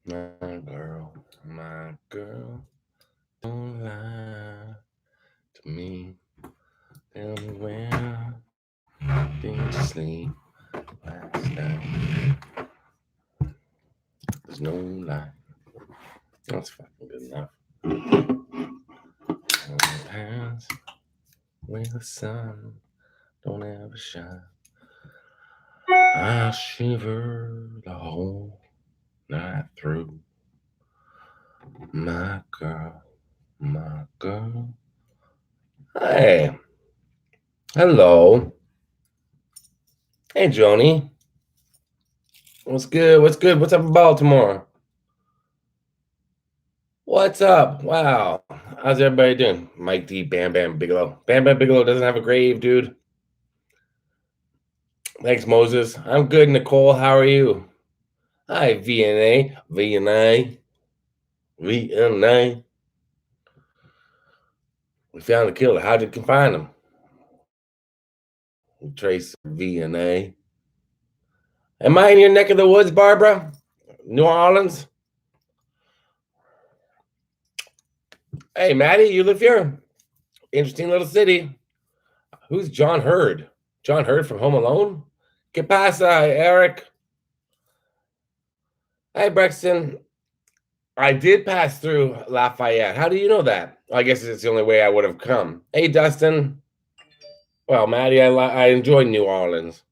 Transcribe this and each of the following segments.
My girl, don't lie to me. Tell me where did you sleep last night? There's no lie. That's fucking good enough. On the paths where the sun don't ever shine, I shiver the whole night through. My girl, my girl. Hey, hello. Hey, Joni. What's good? What's good? What's up in Baltimore? What's up? Wow. How's everybody doing? Mike D, Bam Bam Bigelow. Bam Bam Bigelow doesn't have a grave, dude. Thanks, Moses. I'm good, Nicole. How are you? Hi, VNA. VNA. VNA. We found the killer. How did you find him? Trace VNA. Am I in your neck of the woods, Barbara? New Orleans? Hey, Maddie, you live here? Interesting little city. Who's John Hurd? John Hurd from Home Alone? Que pasa, Eric? Hey, Brexton. I did pass through Lafayette. How do you know that? I guess it's the only way I would have come. Hey, Dustin. Well, Maddie, I enjoy New Orleans.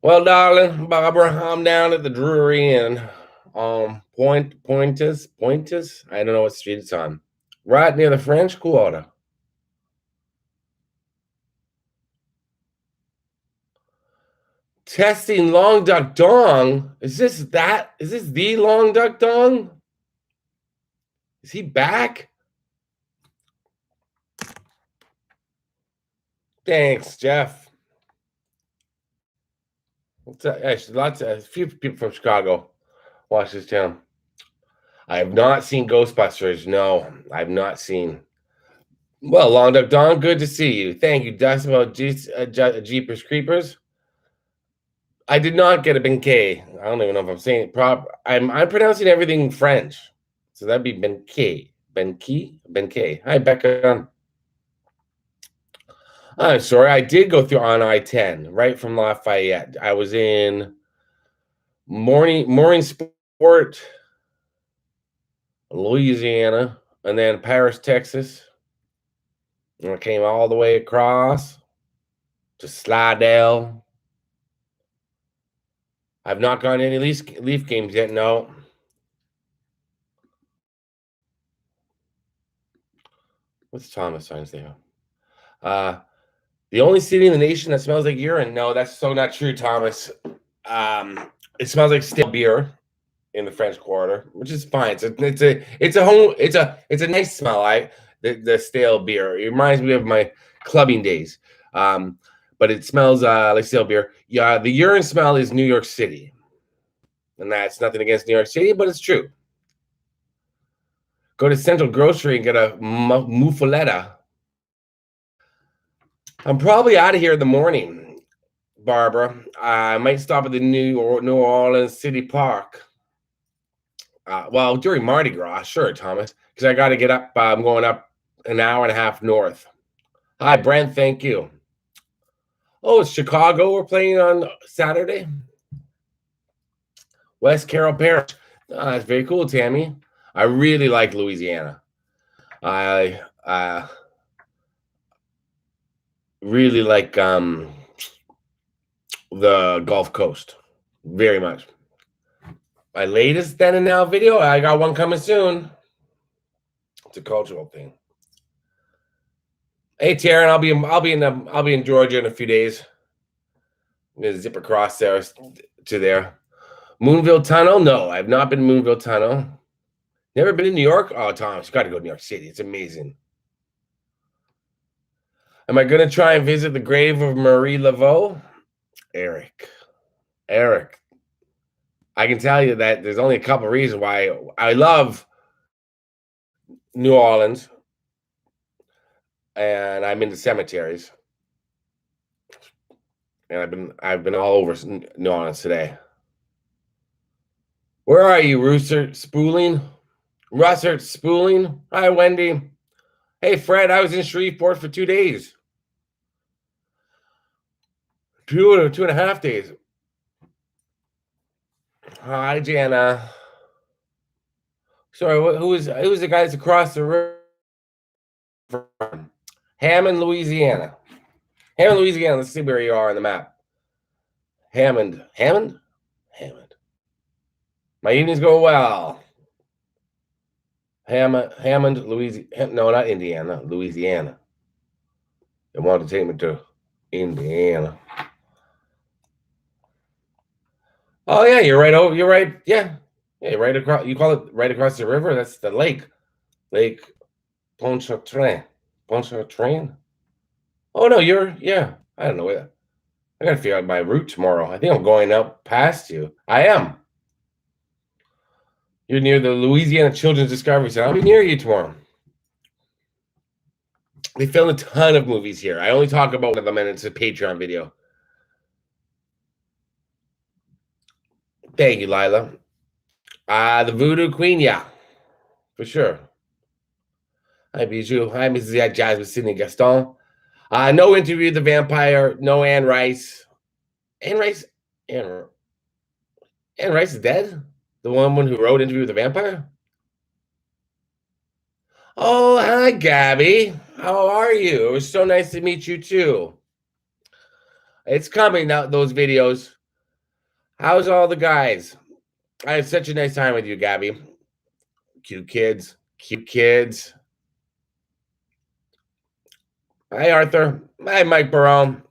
Well, darling, Barbara, I'm down at the Drury Inn. Pointus. I don't know what street it's on. Right near the French Quarter. Testing Long Duck Dong. Is this the Long Duck Dong? Is he back? Thanks, Jeff. Actually, a few people from Chicago watch this channel. I have not seen Ghostbusters. No, I've not seen. Well, Long Duck Dong, good to see you. Thank you, Dustin. About Jeepers Creepers. I did not get a Benkei. I don't even know if I'm saying it proper. I'm pronouncing everything French, so that'd be Benkei. Benkei. Hi, Becca. I'm sorry. I did go through on I-10 right from Lafayette. I was in Morning Sport, Louisiana, and then Paris, Texas. And I came all the way across to Slidell. I've not gone to any Leaf games yet. No. What's Thomas trying to say? The only city in the nation that smells like urine. No, that's so not true, Thomas. It smells like stale beer in the French Quarter, which is fine. It's a nice smell. The stale beer. It reminds me of my clubbing days. But it smells like stale beer. Yeah, the urine smell is New York City, and that's nothing against New York City, but it's true. Go to Central Grocery and get a muffaletta. I'm probably out of here in the morning, Barbara. I might stop at the New Orleans City Park. Well, during Mardi Gras, sure, Thomas, because I got to get up. I'm going up an hour and a half north. Hi, Brent. Thank you. Oh, it's Chicago. We're playing on Saturday. West Carroll Parish. Oh, that's very cool, Tammy. I really like Louisiana. I really like the Gulf Coast very much. My latest then and now video. I got one coming soon. It's a cultural thing. Hey, Taryn, I'll be in Georgia in a few days. I'm gonna zip across there to there. Moonville Tunnel? No, I've not been to Moonville Tunnel. Never been in New York? Oh, Thomas, you got to go to New York City. It's amazing. Am I going to try and visit the grave of Marie Laveau? Eric, I can tell you that there's only a couple of reasons why I love New Orleans, and I'm into cemeteries, and I've been all over New Orleans today. Where are you, Rooster Spooling? Russert Spooling? Hi, Wendy. Hey, Fred, I was in Shreveport for 2 days. 2.5 days. Hi, Jana. Sorry, who was the guys across the river from? Hammond, Louisiana. Hammond, Louisiana. Let's see where you are on the map. Hammond. My evening's going well. Hammond, Louisiana. No, not Indiana. Louisiana. They wanted to take me to Indiana. Oh yeah, you're right. Oh, you're right. Yeah, right across. You call it right across the river. That's the lake, Lake Pontchartrain. Pontchartrain. Oh no, yeah. I don't know. I gotta figure out my route tomorrow. I think I'm going out past you. I am. You're near the Louisiana Children's Discovery Center. I'll be near you tomorrow. They film a ton of movies here. I only talk about one of them, and it's a Patreon video. Thank you, Lila. The Voodoo Queen, yeah, for sure. Hi, Bijou. Hi, Mrs. Jasmine Sydney Gaston. No Interview with the Vampire. No Anne Rice. Anne Rice is dead? The woman who wrote Interview with the Vampire? Oh, hi, Gabby. How are you? It was so nice to meet you, too. It's coming out, those videos. How's all the guys? I had such a nice time with you, Gabby. Cute kids. Hi, Arthur. Hi, Mike Barone.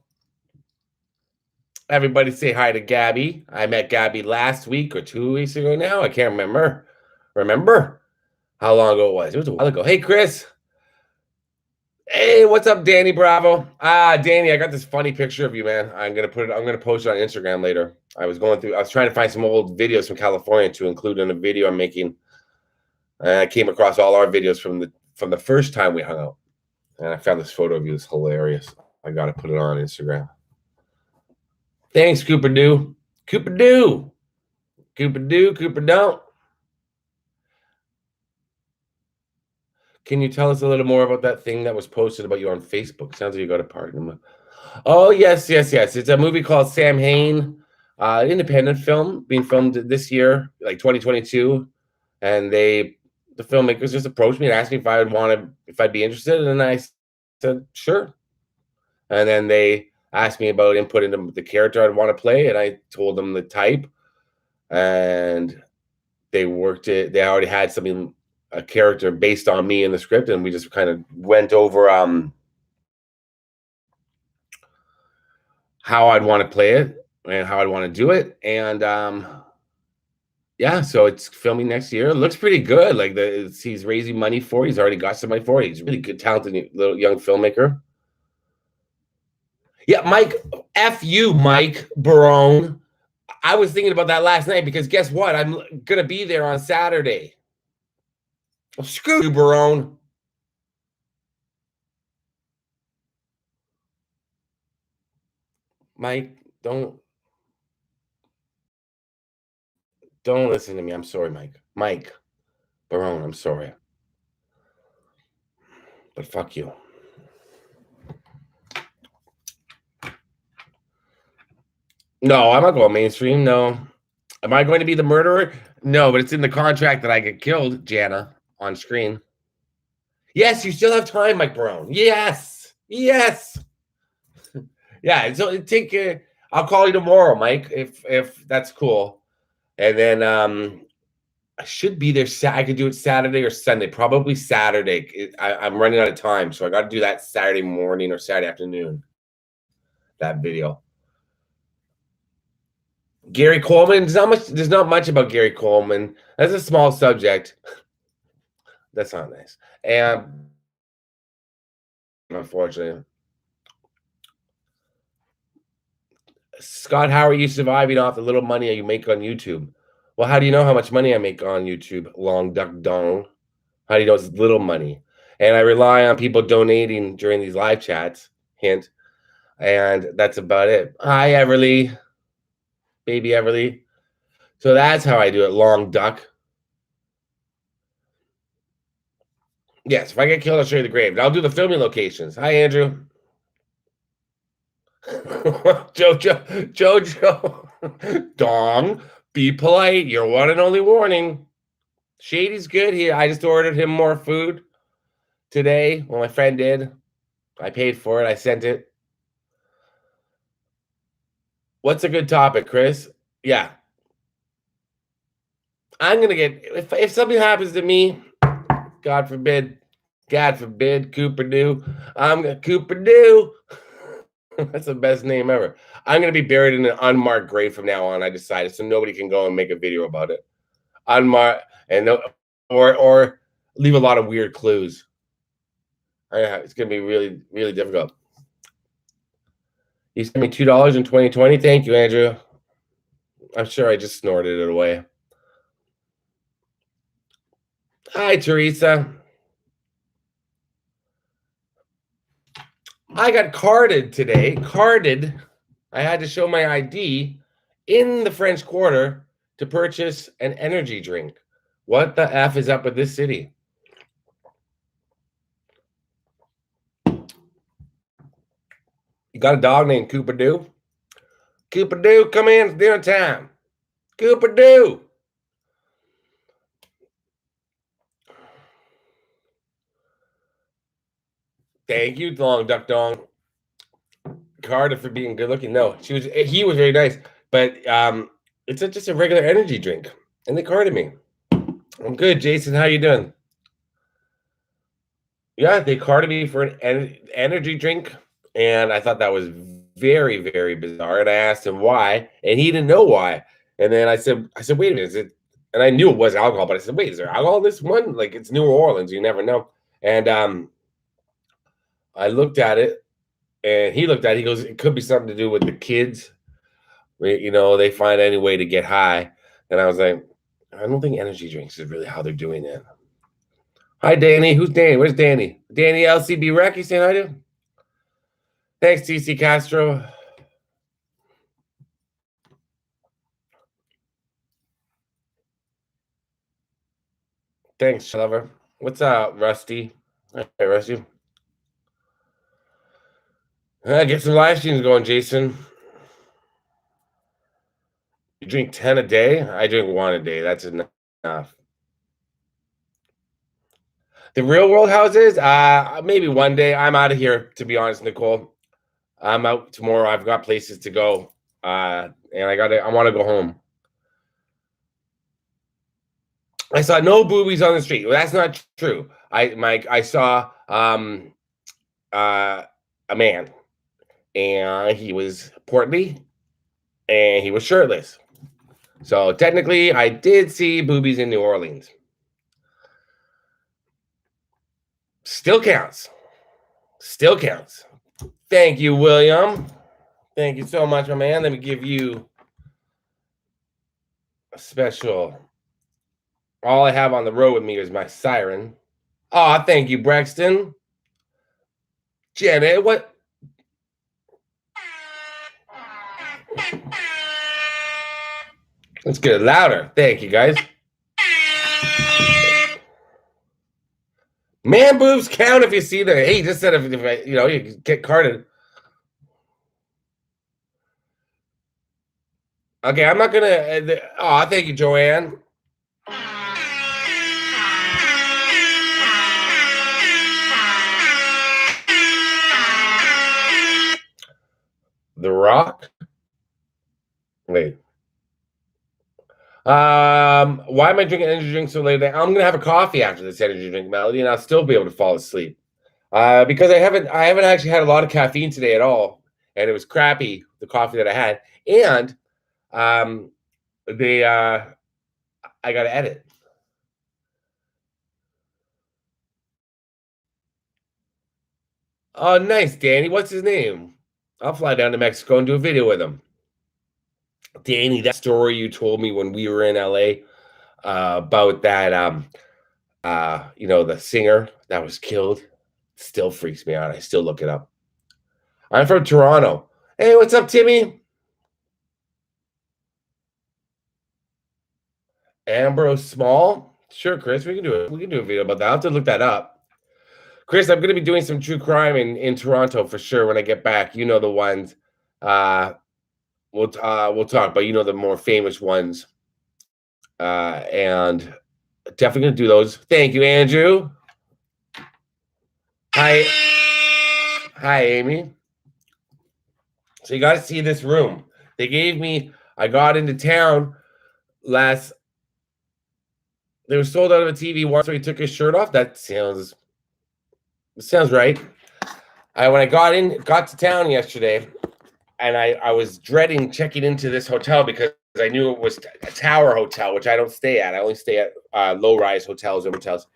Everybody say hi to Gabby. I met Gabby last week or 2 weeks ago now. I can't remember. Remember how long ago it was? It was a while ago. Hey, Chris. Hey, what's up, Danny Bravo? Danny, I got this funny picture of you, man. I'm gonna post it on Instagram later. I was trying to find some old videos from California to include in a video I'm making. I came across all our videos from the first time we hung out. And I found this photo of you. It's hilarious. I gotta put it on Instagram. Thanks, Cooper Doo. Cooper don't. Can you tell us a little more about that thing that was posted about you on Facebook? Sounds like you got a part. Oh, yes. It's a movie called Sam Hain, independent film being filmed this year, like 2022. And the filmmakers just approached me and asked me if I'd be interested. And I said, sure. And then they asked me about input into the character I'd want to play. And I told them the type. And they worked it. They already had a character based on me in the script, and we just kind of went over how I'd want to play it and how I'd want to do it. And yeah, so it's filming next year. It looks pretty good. Like he's raising money for it. He's already got some money for it. He's a really good, talented little young filmmaker. Yeah, Mike, F you, Mike Barone. I was thinking about that last night because guess what? I'm going to be there on Saturday. Oh, screw you, Barone. Mike, don't listen to me. I'm sorry, Mike. Mike Barone, I'm sorry. But fuck you. No, I'm not going mainstream. No. Am I going to be the murderer? No, but it's in the contract that I get killed, Jana, on screen. Yes, you still have time, Mike Barone. Yes. Yeah, so I'll call you tomorrow, Mike, if that's cool. And then I should be there. I could do it Saturday or Sunday. Probably Saturday. I'm running out of time, so I got to do that Saturday morning or Saturday afternoon. That video. Gary Coleman. There's not much about Gary Coleman. That's a small subject. That's not nice. And unfortunately, Scott, how are you surviving off the little money you make on YouTube? Well, how do you know how much money I make on YouTube? Long duck dong. How do you know it's little money? And I rely on people donating during these live chats. Hint. And that's about it. Hi, Everly. Baby Everly. So that's how I do it, long duck. Yes, if I get killed, I'll show you the grave. I'll do the filming locations. Hi, Andrew. Jojo. Dong, be polite. Your one and only warning. Shady's good. I just ordered him more food today. Well, my friend did. I paid for it. I sent it. What's a good topic, Chris? Yeah. I'm gonna get if something happens to me, God forbid, Cooper Doo. I'm gonna Cooper Doo. That's the best name ever. I'm gonna be buried in an unmarked grave from now on. I decided, so nobody can go and make a video about it. Unmarked and no, or leave a lot of weird clues. It's gonna be really, really difficult. You sent me $2 in 2020. Thank you, Andrew. I'm sure I just snorted it away. Hi, Teresa. I got carded today. Carded. I had to show my ID in the French Quarter to purchase an energy drink. What the F is up with this city? You got a dog named Cooper Doo? Cooper Doo, come in. It's dinner time. Cooper Doo. Thank you, Long Duck Dong. Carded for being good looking. No, he was very nice, but it's just a regular energy drink, and they carded me. I'm good, Jason. How you doing? Yeah, they carded me for an energy drink, and I thought that was very, very bizarre. And I asked him why, and he didn't know why. And then I said, wait a minute, is it? And I knew it was alcohol, but I said, wait, is there alcohol in this one? Like it's New Orleans, you never know. And I looked at it, and he looked at it. He goes, it could be something to do with the kids. You know, they find any way to get high. And I was like, I don't think energy drinks is really how they're doing it. Hi, Danny. Who's Danny? Where's Danny? Danny LCB Rec, you saying hi to? Thanks, TC Castro. Thanks, lover. What's up, Rusty? Hey, Rusty. Get some live streams going, Jason. You drink 10 a day? I drink 1 a day. That's enough. The real world houses? Maybe one day. I'm out of here, to be honest, Nicole. I'm out tomorrow. I've got places to go. And I want to go home. I saw no boobies on the street. Well, that's not true. I saw a man, and he was portly, and he was shirtless. So technically, I did see boobies in New Orleans. Still counts. Still counts. Thank you, William. Thank you so much, my man. Let me give you a special. All I have on the road with me is my siren. Oh, thank you, Braxton. Janet, what? Let's get it louder. Thank you, guys. Man boobs count if you see them. Hey, just said if I, you get carded. Okay, I'm not gonna. Oh, thank you, Joanne. The Rock. Wait. Why am I drinking energy drink so late? I'm gonna have a coffee after this energy drink, Melody, and I'll still be able to fall asleep. Because I haven't actually had a lot of caffeine today at all, and it was crappy, the coffee that I had, and I got to edit. Oh, nice, Danny. What's his name? I'll fly down to Mexico and do a video with him. Danny, that story you told me when we were in LA about that, the singer that was killed, still freaks me out. I still look it up. I'm from Toronto. Hey, what's up, Timmy? Ambrose Small? Sure, Chris, we can do it. We can do a video about that. I'll have to look that up. Chris, I'm going to be doing some true crime in Toronto for sure when I get back. You know the ones. We'll talk, but you know the more famous ones. And definitely going to do those. Thank you, Andrew. Hi, Amy. So you got to see this room. They gave me. I got into town last. They were sold out of a TV once, so he took his shirt off. That sounds right. When I got to town yesterday, and I was dreading checking into this hotel because I knew it was a tower hotel, which I don't stay at. I only stay at low-rise hotels or hotels.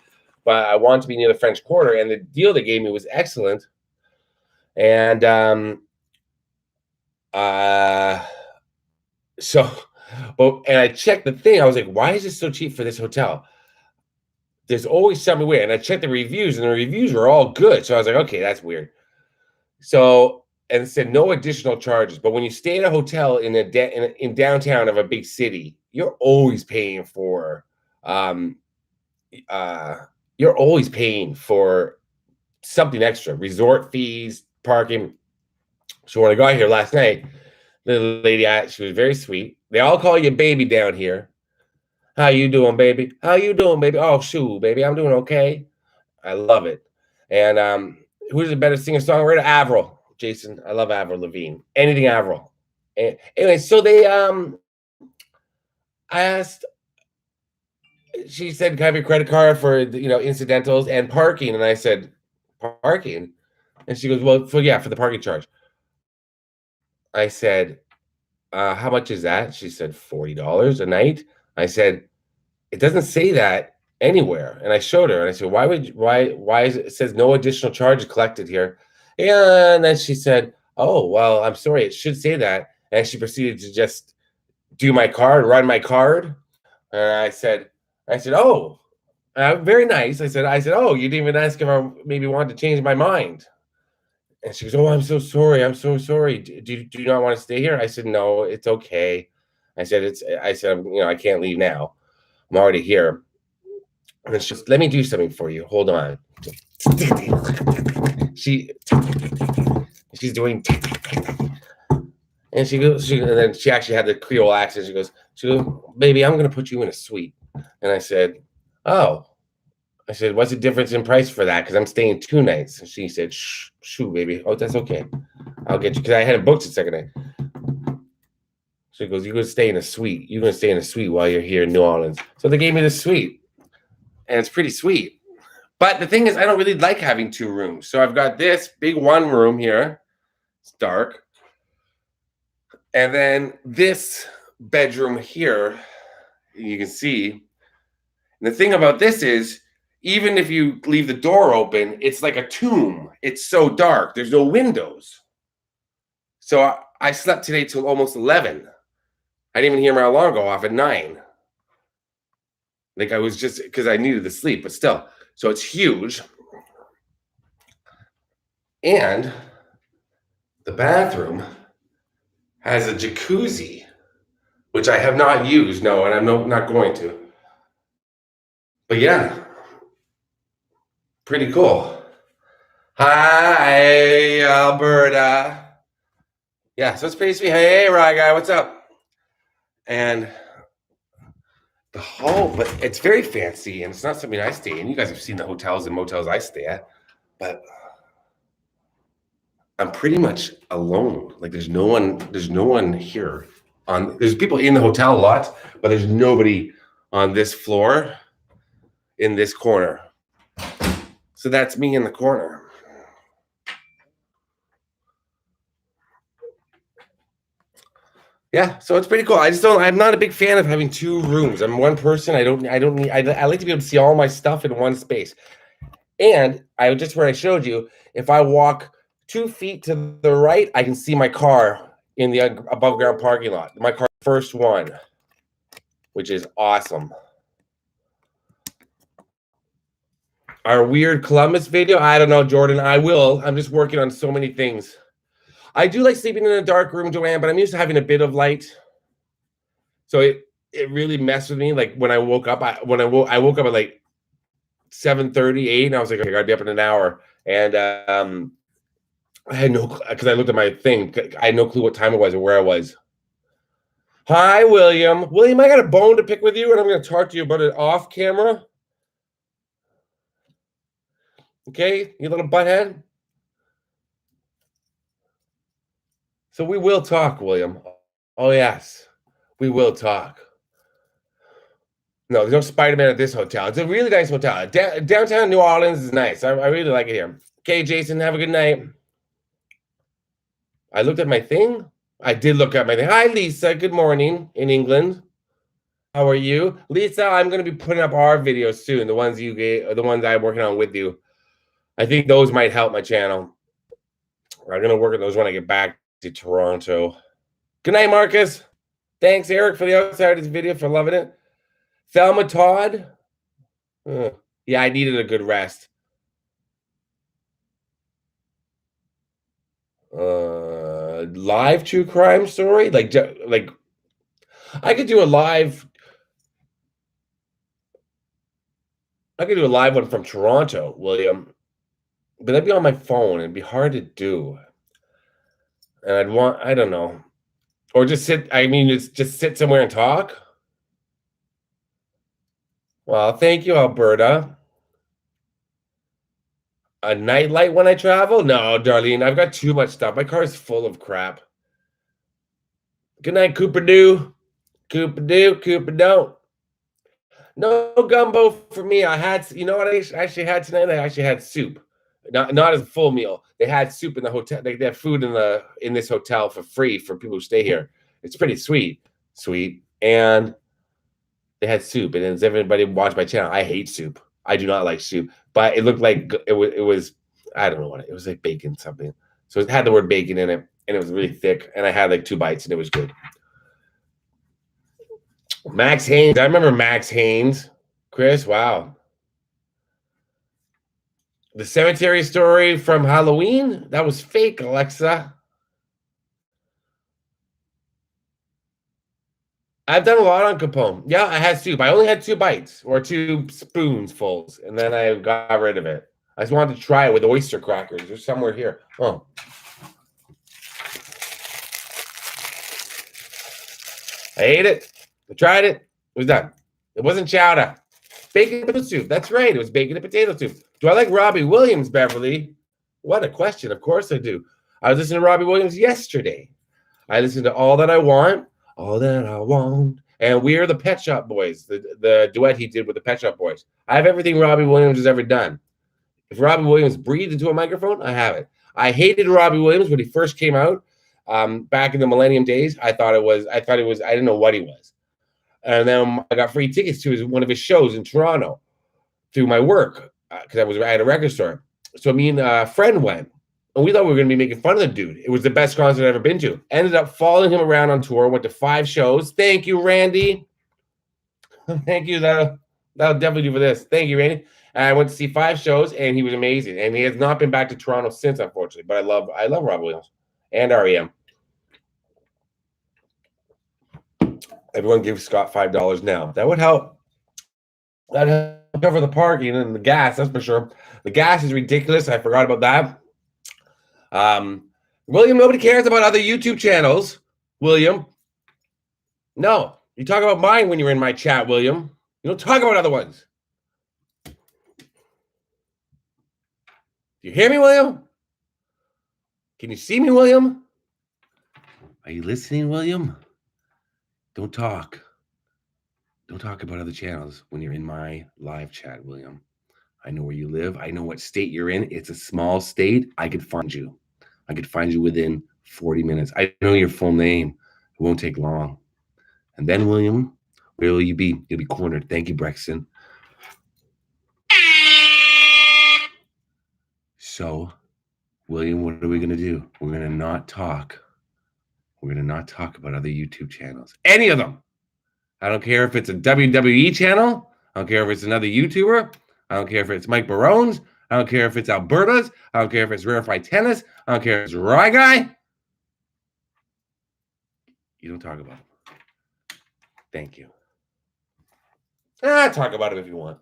But I wanted to be near the French Quarter, and the deal they gave me was excellent. And and I checked the thing. I was like, why is this so cheap for this hotel? There's always something weird. And I checked the reviews, and the reviews were all good. So I was like, okay, that's weird. So, and it said no additional charges. But when you stay at a hotel in downtown of a big city, you're always paying for something extra, resort fees, parking. So when I got here last night, the lady, she was very sweet. They all call you baby down here. How you doing, baby? How you doing, baby? Oh, shoot, baby, I'm doing okay. I love it. And who's the better singer-songwriter? Avril. Jason, I love Avril Lavigne. Anything Avril. Anyway, so they I asked, she said, can I have your credit card for incidentals and parking? And I said, parking? And she goes, well, for the parking charge. I said, how much is that? She said, $40 a night. I said, it doesn't say that anywhere. And I showed her and I said, why is it says no additional charge collected here? And then she said, oh, well, I'm sorry, it should say that. And she proceeded to just do my card, run my card. And I said, oh, very nice. I said, oh, you didn't even ask if I maybe wanted to change my mind. And she goes, oh, I'm so sorry. I'm so sorry. Do you not want to stay here? I said, no, it's okay. I said, I can't leave now. I'm already here. And then she goes, let me do something for you. Hold on. She's doing, and and then she actually had the Creole accent. She goes, baby, I'm going to put you in a suite. And I said, oh. I said, what's the difference in price for that? Because I'm staying 2 nights. And she said, shoo, baby. Oh, that's okay. I'll get you. Because I hadn't booked the second night. She goes, you're going to stay in a suite. You're going to stay in a suite while you're here in New Orleans. So they gave me the suite. And it's pretty sweet. But the thing is, I don't really like having 2 rooms. So I've got this big 1 room here. It's dark. And then this bedroom here, you can see. And the thing about this is, even if you leave the door open, it's like a tomb. It's so dark. There's no windows. So I slept today till almost 11. I didn't even hear my alarm go off at 9. Like I was just, because I needed the sleep, but still. So it's huge. And the bathroom has a jacuzzi, which I have not used, no, and I'm not going to. But yeah. Pretty cool. Hi, Alberta. Yeah, so it's pretty sweet. Hey, Rye Guy, what's up? And the hall, but it's very fancy, and it's not something I stay in. You guys have seen the hotels and motels I stay at, but I'm pretty much alone. Like there's no one here. There's people in the hotel a lot, but there's nobody on this floor in this corner. So that's me in the corner. Yeah, so it's pretty cool. I'm not a big fan of having 2 rooms. I'm one person. I like to be able to see all my stuff in one space. And where I showed you, if I walk 2 feet to the right, I can see my car in the above ground parking lot. My car, first one, which is awesome. Our weird Columbus video? I don't know, Jordan. I will. I'm just working on so many things. I do like sleeping in a dark room, Joanne, but I'm used to having a bit of light. So it really messed with me. Like when I woke up, I woke up at like 7:38, and I was like, okay, I gotta be up in an hour. And I had no, because I looked at my thing. I had no clue what time it was or where I was. Hi, William. William, I got a bone to pick with you, and I'm going to talk to you about it off camera. Okay, you little butthead. So we will talk, William. Oh, yes, we will talk. No, there's no Spider-Man at this hotel. It's a really nice hotel. Downtown New Orleans is nice. I really like it here. Okay, Jason, have a good night. I looked at my thing. I did look at my thing. Hi, Lisa. Good morning in England. How are you? Lisa, I'm going to be putting up our videos soon. The ones you gave, the ones I'm working on with you. I think those might help my channel. I'm going to work on those when I get back to Toronto. Good night, Marcus. Thanks, Eric, for the outside of this video, for loving it. Thelma Todd. Yeah, I needed a good rest. Live true crime story? Like I could do a live. I could do a live one from Toronto, William. But that'd be on my phone. It'd be hard to do. And I don't know. Or just sit, just sit somewhere and talk. Well, thank you, Alberta. A nightlight when I travel? No, Darlene, I've got too much stuff. My car's full of crap. Good night, Cooper Doo. Cooper Doo, Cooper Don't. No gumbo for me. I had, you know what I actually had tonight? I actually had soup. Not as a full meal. They had soup in the hotel. They have food in this hotel for free for people who stay here. It's pretty sweet. And they had soup. And as everybody watched my channel, I hate soup. I do not like soup. But it looked like it was I don't know what it was, like bacon something. So it had the word bacon in it, and it was really thick. And I had like 2 bites, and it was good. Max Haynes. I remember Max Haynes. Chris, wow. The cemetery story from Halloween? That was fake, Alexa. I've done a lot on Capone. Yeah, I had soup. I only had 2 bites or 2 spoonfuls, and then I got rid of it. I just wanted to try it with oyster crackers. They're somewhere here. Oh. I ate it. I tried it. It was done. It wasn't chowder. Bacon and potato soup. That's right. It was bacon and potato soup. Do I like Robbie Williams, Beverly? What a question. Of course I do. I was listening to Robbie Williams yesterday. I listened to All That I Want, and We Are the Pet Shop Boys, the duet he did with the Pet Shop Boys. I have everything Robbie Williams has ever done. If Robbie Williams breathed into a microphone, I have it. I hated Robbie Williams when he first came out back in the Millennium days. I didn't know what he was. And then I got free tickets to one of his shows in Toronto through my work because I had a record store. So me and a friend went, and we thought we were going to be making fun of the dude. It was the best concert I've ever been to. Ended up following him around on tour, went to 5 shows. Thank you, Randy. Thank you. That'll definitely do for this. Thank you, Randy. And I went to see 5 shows, and he was amazing. And he has not been back to Toronto since, unfortunately. But I love Rob Williams and REM. Everyone give Scott $5 now. That would help. That'd help cover the parking and the gas, that's for sure. The gas is ridiculous. I forgot about that. William, nobody cares about other YouTube channels. William. No. You talk about mine when you're in my chat, William. You don't talk about other ones. Do you hear me, William? Can you see me, William? Are you listening, William? Don't talk. Don't talk about other channels when you're in my live chat, William. I know where you live. I know what state you're in. It's a small state. I could find you. I could find you within 40 minutes. I know your full name. It won't take long. And then, William, where will you be? You'll be cornered. Thank you, Brexton. So, William, what are we going to do? We're going to not talk. We're going to not talk about other YouTube channels. Any of them. I don't care if it's a WWE channel. I don't care if it's another YouTuber. I don't care if it's Mike Barone's. I don't care if it's Alberta's. I don't care if it's Rarefied Tennis. I don't care if it's Rye Guy. You don't talk about them. Thank you. Talk about it if you want.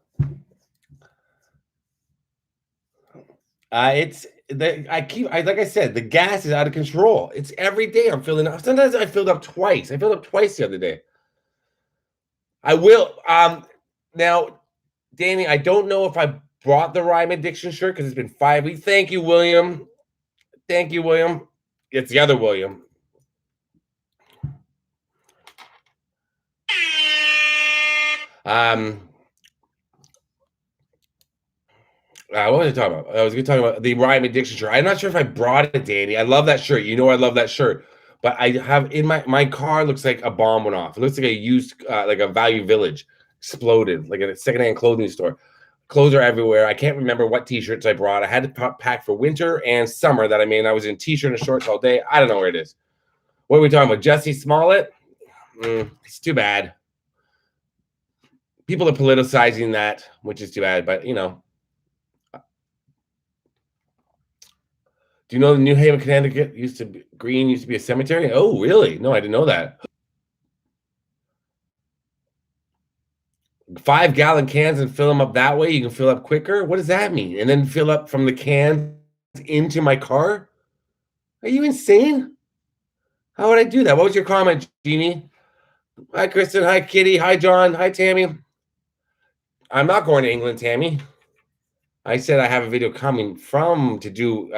Like I said, the gas is out of control. It's every day I'm filling up. Sometimes I filled up twice. I filled up twice the other day. I will. Now, Danny, I don't know if I brought the rhyme addiction shirt because it's been 5 weeks. Thank you, William. Thank you, William. It's the other William. What was I talking about? I was talking about the rhyme addiction shirt. I'm not sure if I brought it, Danny. I love that shirt. You know I love that shirt. But I have in my car looks like a bomb went off. It looks like a used like a Value Village exploded, like a secondhand clothing store. Clothes are everywhere. I can't remember what t-shirts I brought. I had to pack for winter and summer that I was in t-shirt and shorts all day. I don't know where it is. What are we talking about? Jesse Smollett? It's too bad. People are politicizing that, which is too bad, but you know. Do you know the New Haven, Connecticut used to be a cemetery? Oh, really? No, I didn't know that. 5-gallon cans and fill them up that way. You can fill up quicker. What does that mean? And then fill up from the cans into my car? Are you insane? How would I do that? What was your comment, Jeannie? Hi, Kristen. Hi, Kitty. Hi, John. Hi, Tammy. I'm not going to England, Tammy. I said I have a video coming to do.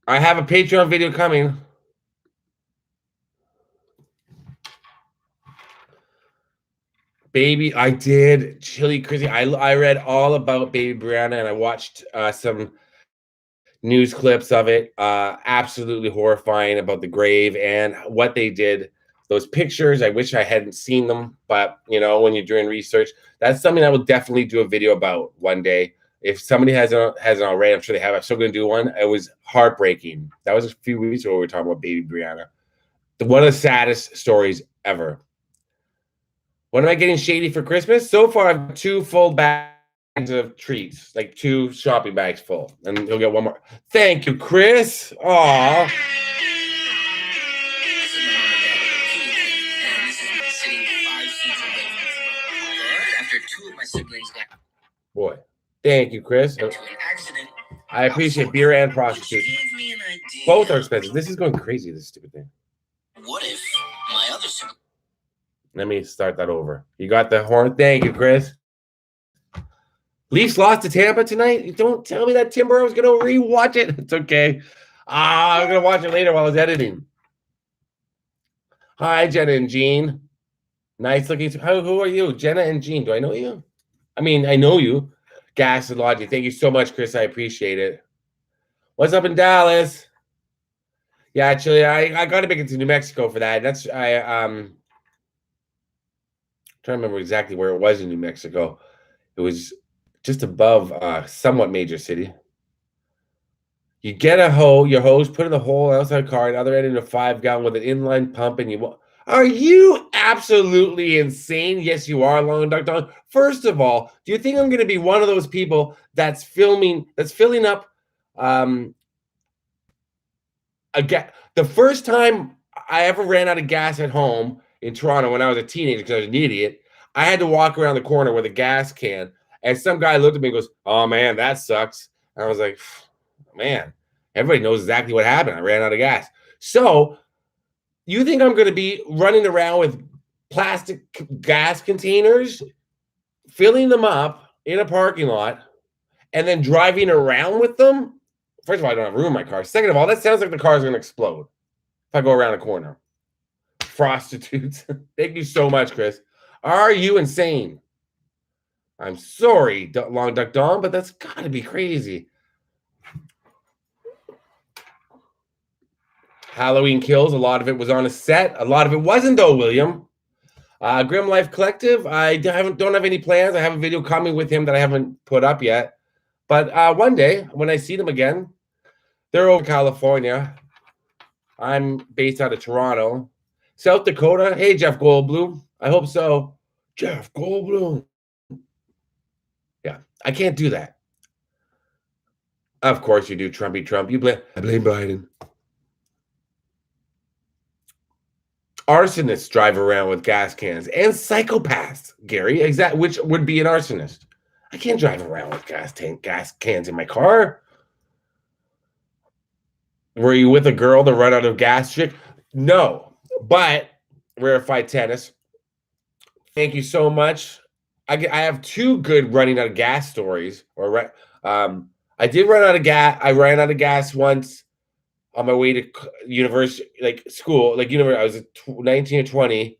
I have a Patreon video coming. Baby, I did. Chili Chrissy. I read all about Baby Brianna and I watched some news clips of it. Absolutely horrifying about the grave and what they did. Those pictures, I wish I hadn't seen them, but you know, when you're doing research, that's something I will definitely do a video about one day. If somebody hasn't already, I'm sure they have. I'm still going to do one. It was heartbreaking. That was a few weeks ago. We were talking about Baby Brianna. One of the saddest stories ever. When am I getting shady for Christmas? So far, I've 2 full bags of treats, like 2 shopping bags full, and you'll get 1 more. Thank you, Chris. Aw. Boy, thank you, Chris. I appreciate beer and prostitution. Both are expensive. This is going crazy, this stupid thing. What if my other sibling... Let me start that over. You got the horn? Thank you, Chris. Leafs lost to Tampa tonight? Don't tell me that, Timber. I was going to rewatch it. It's okay. I'm going to watch it later while I was editing. Hi, Jenna and Jean. Nice looking. Who are you? Jenna and Jean. Do I know you? I mean, I know you. Gas and Logic. Thank you so much, Chris. I appreciate it. What's up in Dallas? Yeah, actually, I got to make it to New Mexico for that. That's trying to remember exactly where it was in New Mexico. It was just above somewhat major city. You get your hose, put in the hole outside car, the other end in a 5-gallon with an inline pump, and you. Are you absolutely insane? Yes, you are, Long Duck Don. First of all, do you think I'm going to be one of those people that's filling up the first time I ever ran out of gas at home in Toronto when I was a teenager because I was an idiot, I had to walk around the corner with a gas can, and some guy looked at me and goes, "Oh man, that sucks." And I was like, "Man, everybody knows exactly what happened. I ran out of gas." So you think I'm going to be running around with plastic gas containers, filling them up in a parking lot, and then driving around with them? First of all, I don't have room in my car. Second of all, that sounds like the car's going to explode if I go around a corner. Prostitutes. Thank you so much, Chris. Are you insane? I'm sorry, Long Duck Dawn, but that's got to be crazy. Halloween Kills, a lot of it was on a set. A lot of it wasn't, though, William. Grim Life Collective, I don't have any plans. I have a video coming with him that I haven't put up yet. But one day, when I see them again, they're over California. I'm based out of Toronto. South Dakota. Hey, Jeff Goldblum. I hope so. Jeff Goldblum. Yeah, I can't do that. Of course you do, Trumpy Trump. I blame Biden. Arsonists drive around with gas cans, and psychopaths, Gary. Which would be an arsonist? I can't drive around with gas cans in my car. Were you with a girl to run out of gas chick? No, but Rarefied Tennis. Thank you so much. I have two good running out of gas stories. I did run out of gas. I ran out of gas once on my way to university, like school, like university. I was 19 or 20.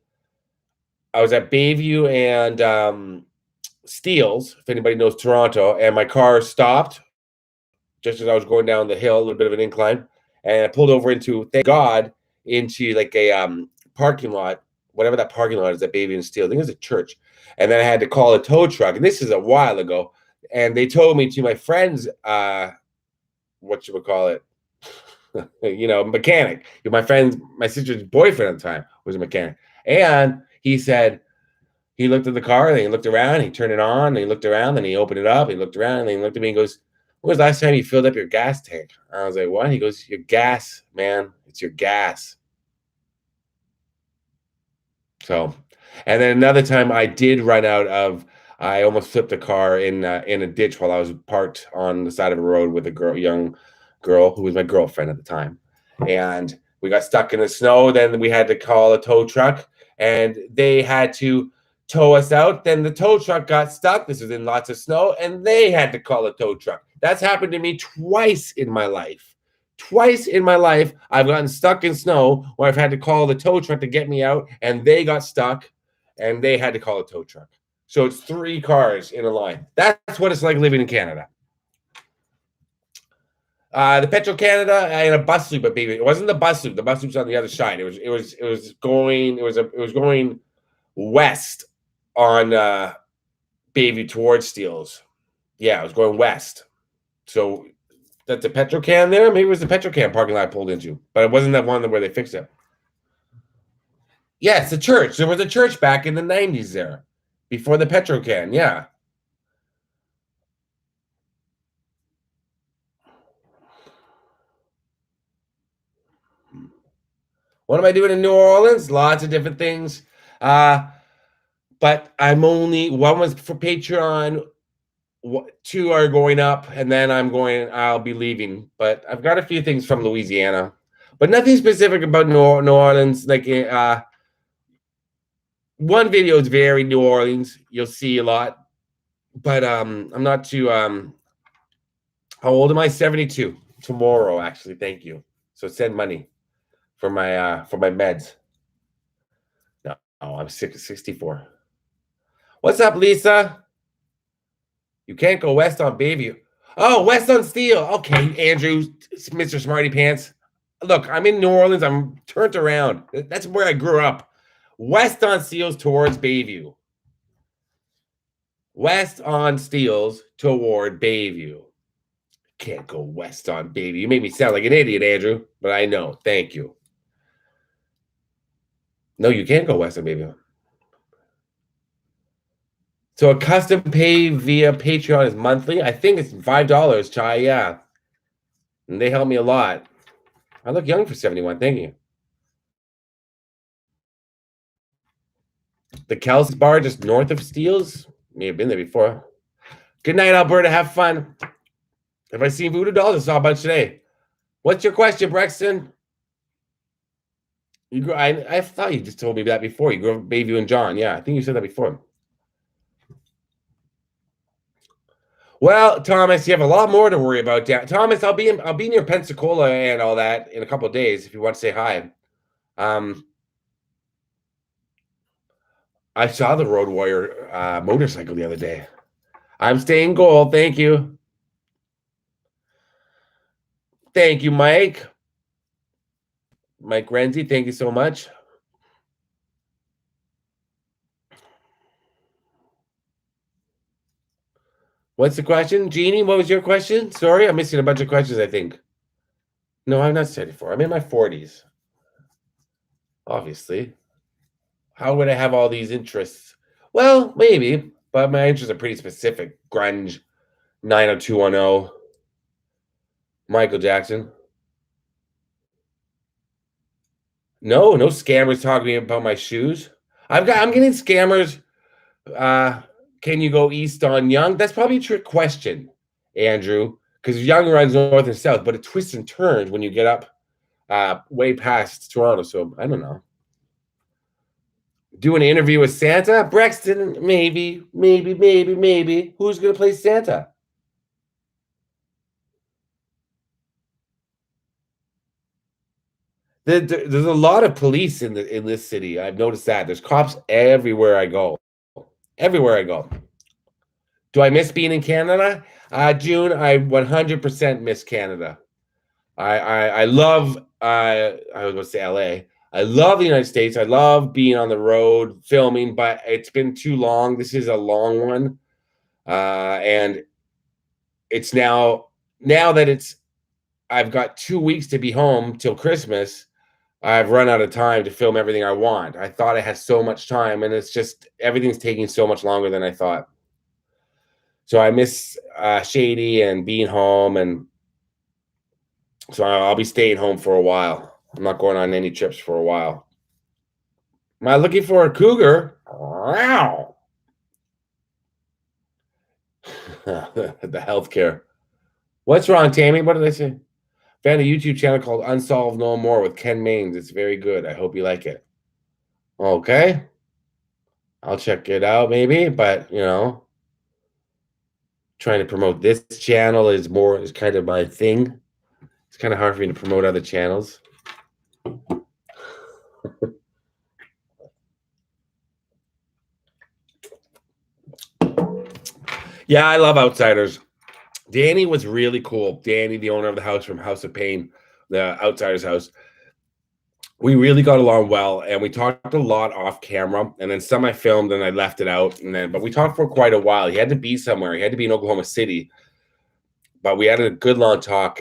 I was at Bayview and Steeles, if anybody knows Toronto, and my car stopped just as I was going down the hill, a little bit of an incline, and I pulled over into, thank God, into like a parking lot, whatever that parking lot is at Bayview and Steeles. I think it was a church. And then I had to call a tow truck, and this is a while ago. And they told me to my friend's, whatchamacallit, mechanic. My sister's boyfriend at the time was a mechanic. And he said, he looked at the car, and he looked around, he turned it on, and he looked around, and he opened it up, he looked around, and he looked at me and goes, when was the last time you filled up your gas tank? I was like, what? He goes, your gas, man. It's your gas. So, and then another time I did run out of, I almost flipped a car in a ditch while I was parked on the side of a road with a young girl who was my girlfriend at the time. And we got stuck in the snow. Then we had to call a tow truck, and they had to tow us out. Then the tow truck got stuck. This was in lots of snow, and they had to call a tow truck. That's happened to me twice in my life. Twice in my life, I've gotten stuck in snow where I've had to call the tow truck to get me out, and they got stuck, and they had to call a tow truck. So it's 3 cars in a line. That's what it's like living in Canada. The Petro-Canada and a bus loop, but baby, it wasn't the bus loop. The bus loop's on the other side. It was going west on Bayview towards Steeles. Yeah, it was going west. So that's a Petro-Can there. Maybe it was the Petro-Can parking lot I pulled into, but it wasn't that one where they fixed it. Yeah, it's a church. There was a church back in the 90s there before the Petro-Can. Yeah. What am I doing in New Orleans? Lots of different things. But I'm only, one was for Patreon, 2 are going up, and then I'll be leaving. But I've got a few things from Louisiana, but nothing specific about New Orleans. Like one video is very New Orleans. You'll see a lot, but I'm not too. How old am I? 72 tomorrow, actually. Thank you. So send money for my meds. No, I'm 64. What's up, Lisa? You can't go west on Bayview. Oh, west on Steele. Okay, Andrew, Mr. Smarty Pants. Look, I'm in New Orleans. I'm turned around. That's where I grew up. West on Steeles towards Bayview. West on Steeles toward Bayview. Can't go west on Bayview. You made me sound like an idiot, Andrew, but I know. Thank you. No, you can't go west on Bayview. So a custom pay via Patreon is monthly. I think it's $5, Chai. Yeah. And they help me a lot. I look young for 71. Thank you. The Kelsey's Bar just north of Steeles. May have been there before. Good night, Alberta. Have fun. Have I seen voodoo dolls? I saw a bunch today. What's your question, Brexton? I thought you just told me that before. You grew up with Bayview and John. Yeah, I think you said that before. Well, Thomas, you have a lot more to worry about. Thomas, I'll be near Pensacola and all that in a couple of days if you want to say hi. I saw the Road Warrior motorcycle the other day. I'm staying gold. Thank you. Thank you, Mike. Mike Renzi, thank you so much. What's the question? Jeannie, what was your question? Sorry, I'm missing a bunch of questions, I think. No, I'm not 74. I'm in my 40s. Obviously. How would I have all these interests? Well, maybe, but my interests are pretty specific. Grunge, 90210, Michael Jackson. No, no scammers talking to me about my shoes. I'm getting scammers. Uh, can you go east on Young? That's probably a trick question, Andrew, because Young runs north and south, but it twists and turns when you get up way past Toronto. So I don't know. Do an interview with Santa? Brexton, maybe. Who's gonna play Santa? There's a lot of police in this city. I've noticed that. There's cops everywhere I go. Everywhere I go. Do I miss being in Canada? June, I 100% miss Canada. I love I was going to say LA. I love the United States. I love being on the road filming, but it's been too long. This is a long one. And it's now that it's I've got 2 weeks to be home till Christmas. I've run out of time to film everything I want. I thought I had so much time, and it's just everything's taking so much longer than I thought. So I miss Shady and being home, and so I'll be staying home for a while. I'm not going on any trips for a while. Am I looking for a cougar? Wow. The healthcare. What's wrong, Tammy? What did I say? Found a YouTube channel called Unsolved No More with Ken Maines. It's very good. I hope you like it. Okay. I'll check it out maybe, but trying to promote this channel is kind of my thing. It's kind of hard for me to promote other channels. Yeah, I love Outsiders. Danny was really cool. Danny, the owner of the house from House of Pain, the Outsiders house. We really got along well, and we talked a lot off camera. And then some I filmed, and I left it out. But we talked for quite a while. He had to be somewhere. He had to be in Oklahoma City. But we had a good long talk.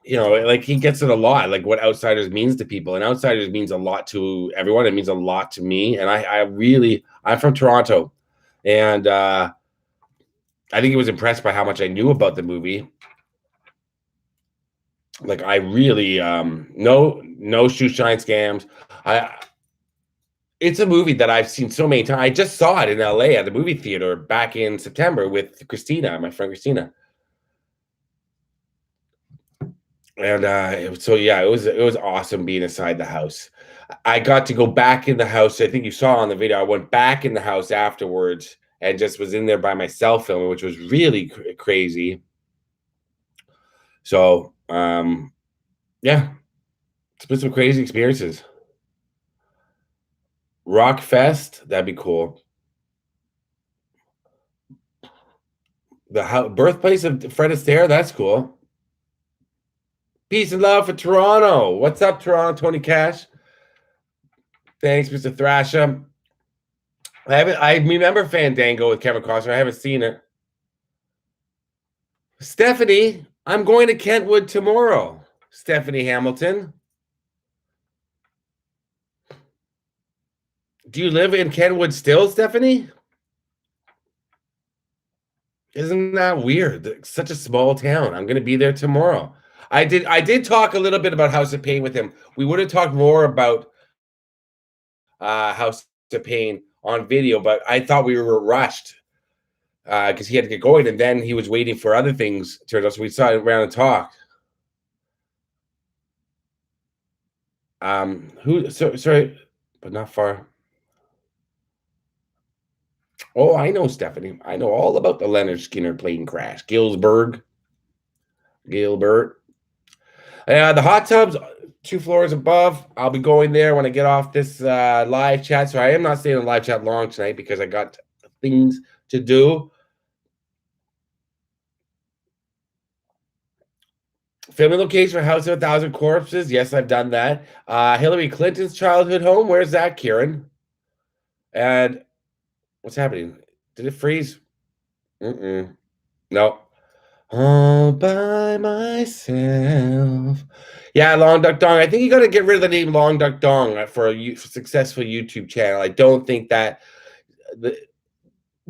Like he gets it a lot, like what Outsiders means to people, and Outsiders means a lot to everyone. It means a lot to me, and I'm from Toronto, and I think he was impressed by how much I knew about the movie. Like I really no shoe shine scams. It's a movie that I've seen so many times. I just saw it in LA at the movie theater back in September with Christina, my friend Christina. And it was awesome being inside the house. I got to go back in the house. I think you saw on the video. I went back in the house afterwards and just was in there by myself filming, which was really crazy. So, yeah, it's been some crazy experiences. Rock Fest, that'd be cool. The birthplace of Fred Astaire, that's cool. Peace and love for Toronto. What's up, Toronto? Tony Cash. Thanks, Mr. Thrasher. I remember Fandango with Kevin Costner. I haven't seen it. Stephanie, I'm going to Kentwood tomorrow. Stephanie Hamilton. Do you live in Kentwood still, Stephanie? Isn't that weird? It's such a small town. I'm going to be there tomorrow. I did talk a little bit about House of Pain with him. We would have talked more about House of Pain on video, but I thought we were rushed because he had to get going, and then he was waiting for other things. Turned out, so we sat around and talked. Sorry, but not far. Oh, I know, Stephanie. I know all about the Leonard Skinner plane crash. Gilbert. The hot tub's 2 floors above. I'll be going there when I get off this live chat. So I am not staying in live chat long tonight because I got things to do. Filming location for House of 1,000 Corpses. Yes, I've done that. Hillary Clinton's childhood home. Where's that, Kieran? And what's happening? Did it freeze? No. All by myself. Yeah, Long Duck Dong. I think you got to get rid of the name Long Duck Dong for a successful YouTube channel. I don't think that the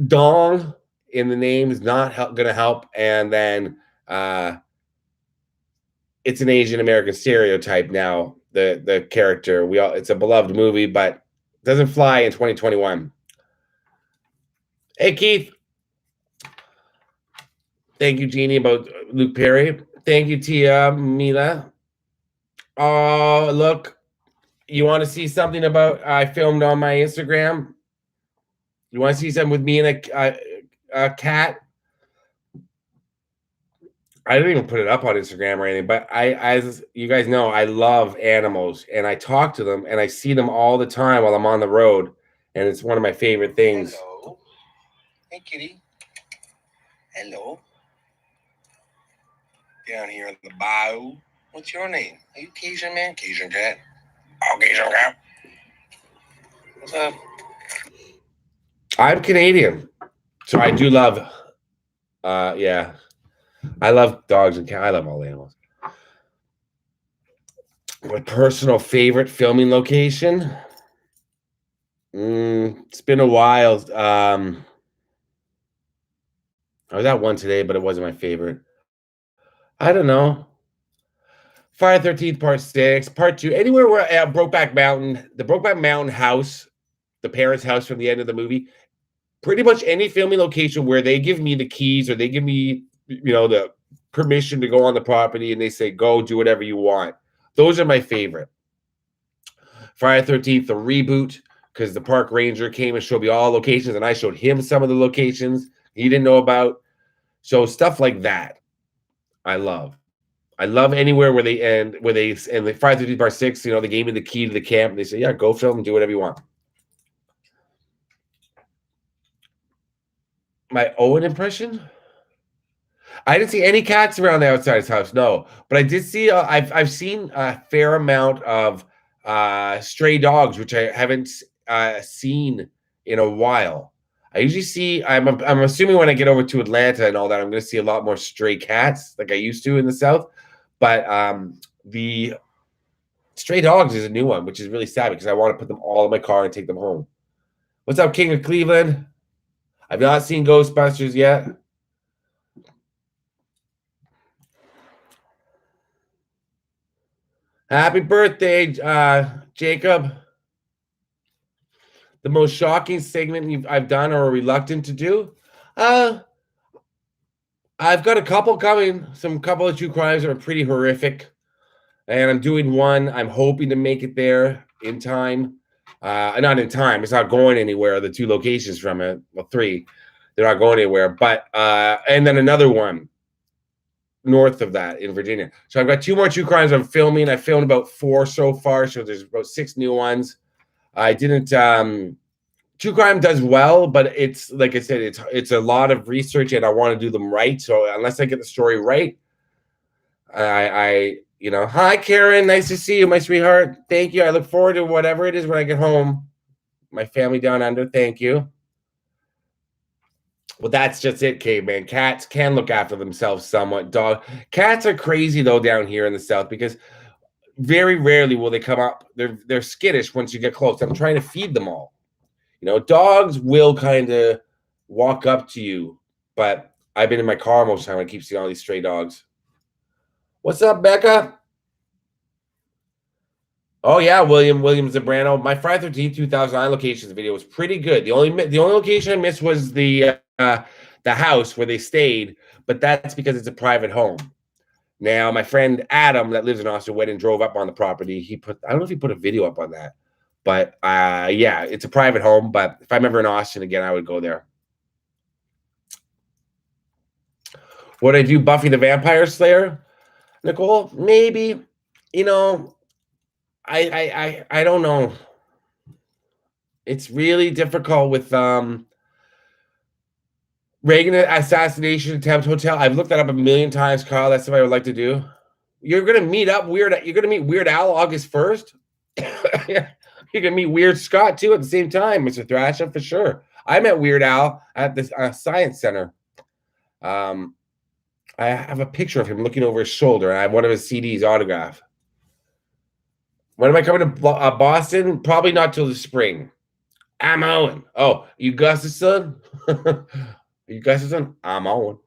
dong in the name is not going to help. And then it's an Asian American stereotype now. the character. It's a beloved movie, but it doesn't fly in 2021. Hey Keith, thank you, Jeannie, about Luke Perry. Thank you, Tia Mila. Oh, look, you want to see something about I filmed on my Instagram? You want to see something with me and a cat? I didn't even put it up on Instagram or anything, but as you guys know, I love animals and I talk to them and I see them all the time while I'm on the road, and it's one of my favorite things. Hello. Hey, kitty. Hello. Down here in the bayou. What's your name? Are you Cajun man? Cajun cat? Oh, Cajun cat. What's up? I'm Canadian, so I do love, yeah, I love dogs and cats. I love all animals. My personal favorite filming location. It's been a while. I was at one today, but it wasn't my favorite. I don't know. Friday 13th, part 6, part 2, anywhere where Brokeback Mountain, the Brokeback Mountain house, the parents' house from the end of the movie, pretty much any filming location where they give me the keys or they give me, the permission to go on the property and they say, go do whatever you want. Those are my favorite. Friday 13th, the reboot, because the park ranger came and showed me all locations and I showed him some of the locations he didn't know about. So stuff like that, I love. I love anywhere where they end, and the Friday 13th, part 6, they gave me the key to the camp and they say, yeah, go film and do whatever you want. My Owen impression? I didn't see any cats around the outside his house, no. But I did see, I've seen a fair amount of stray dogs, which I haven't seen in a while. I usually see, I'm assuming when I get over to Atlanta and all that, I'm going to see a lot more stray cats like I used to in the South. But the stray dogs is a new one, which is really sad because I want to put them all in my car and take them home. What's up, King of Cleveland? I've not seen Ghostbusters yet. Happy birthday, Jacob. The most shocking segment I've done or reluctant to do? I've got a couple coming. Some couple of true crimes are pretty horrific. And I'm doing one. I'm hoping to make it there in time. Not in time. It's not going anywhere. The 2 locations from it, well, 3, they're not going anywhere. But and then another one north of that in Virginia. So I've got 2 more true crimes I'm filming. I filmed about 4 so far. So there's about 6 new ones. I didn't. True crime does well, but it's like I said, it's a lot of research, and I want to do them right. So unless I get the story right, hi Karen, nice to see you, my sweetheart. Thank you. I look forward to whatever it is when I get home. My family down under, thank you. Well, that's just it, caveman. Cats can look after themselves somewhat. Cats are crazy though down here in the South because very rarely will they come up. They're skittish once you get close. I'm trying to feed them all. Dogs will kind of walk up to you, but I've been in my car most of the time. I keep seeing all these stray dogs. What's up, Becca? Oh yeah, William Zambrano. My Friday 13th 2009 locations video was pretty good. The only location I missed was the house where they stayed, but that's because it's a private home. Now, my friend Adam that lives in Austin went and drove up on the property. I don't know if he put a video up on that. But yeah, it's a private home. But if I'm ever in Austin again, I would go there. Would I do Buffy the Vampire Slayer, Nicole? Maybe. I don't know. It's really difficult with Reagan assassination attempt hotel. I've looked that up a million times, Kyle. That's something I would like to do. You're gonna meet Weird Al August 1st. You can meet Weird Scott too at the same time, Mr. Thrasher, for sure. I met Weird Al at the Science Center. I have a picture of him looking over his shoulder. I have one of his CDs autographed. When am I coming to Boston? Probably not till the spring. I'm Owen. Oh, you Gus's son? You Gus's son? I'm Owen.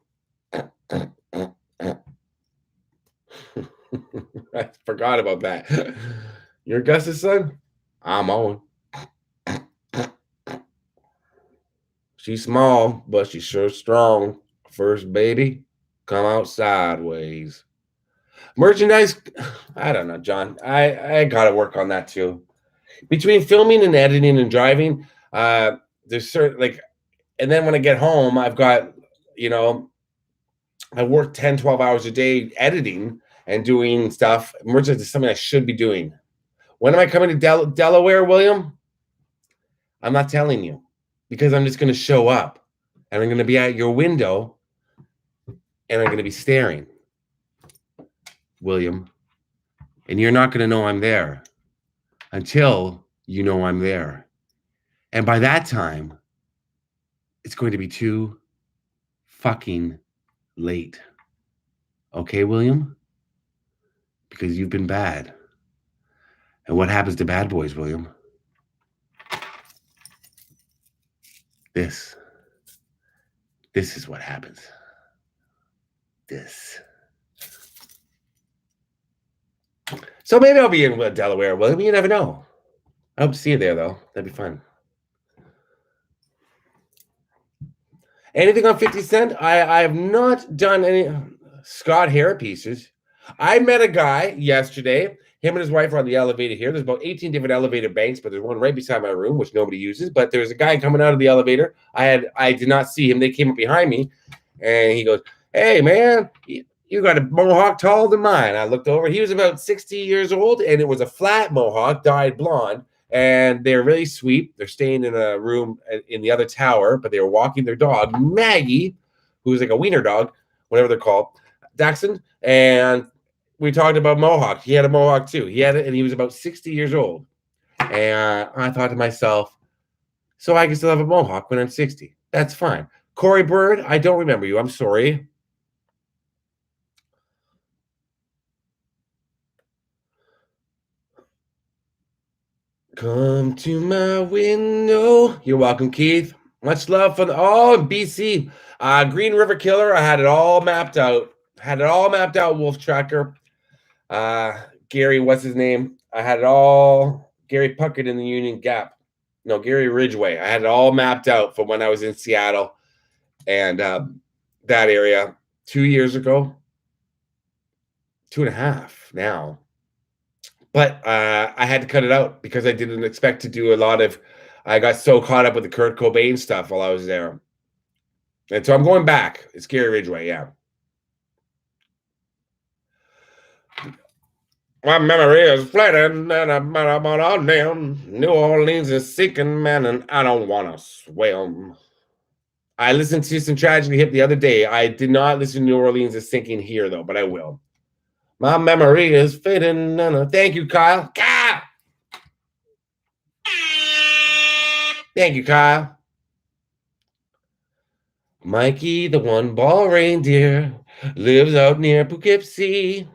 I forgot about that. You're Gus's son? I'm Owen. She's small, but she's sure strong. First baby, come out sideways. Merchandise, I don't know, John. I gotta work on that too. Between filming and editing and driving, there's certain like, and then when I get home, I've got, you know, I work 10, 12 hours a day editing and doing stuff. Merchandise is something I should be doing. When am I coming to Delaware, William? I'm not telling you because I'm just going to show up and I'm going to be at your window and I'm going to be staring, William. And you're not going to know I'm there until you know I'm there. And by that time, it's going to be too fucking late. Okay, William? Because you've been bad. And what happens to bad boys, William? This is what happens. This. So maybe I'll be in Delaware, William. You never know. I hope to see you there, though. That'd be fun. Anything on 50 Cent? I have not done any Scott Hair pieces. I met a guy yesterday. Him and his wife are on the elevator here. There's about 18 different elevator banks, but there's one right beside my room, which nobody uses. But there's a guy coming out of the elevator. I did not see him. They came up behind me, and he goes, "Hey, man, you got a mohawk taller than mine." I looked over. He was about 60 years old, and it was a flat mohawk, dyed blonde. And they're really sweet. They're staying in a room in the other tower, but they were walking their dog, Maggie, who's like a wiener dog, whatever they're called, Dachshund. And we talked about mohawk. He had a mohawk too. He had it, and he was about 60 years old. And I thought to myself, so I can still have a mohawk when I'm 60. That's fine. Corey Bird, I don't remember you. I'm sorry. Come to my window. You're welcome, Keith. Much love for BC. Green River Killer. I had it all mapped out. Wolf Tracker. Gary, what's his name? I had it all. Gary Puckett in the Union Gap. No, Gary Ridgway. I had it all mapped out from when I was in Seattle and that area 2 years ago. 2.5 now. But I had to cut it out because I didn't expect to do a lot of. I got so caught up with the Kurt Cobain stuff while I was there, and so I'm going back. It's Gary Ridgway, yeah. My memory is fading, and I'm on down. New Orleans is sinking, man, and I don't want to swim. I listened to some Tragedy Hip the other day. I did not listen to New Orleans is sinking here though, but I will. My memory is fading. Thank you, Kyle. Kyle! Thank you, Kyle. Mikey, the one-ball reindeer, lives out near Poughkeepsie.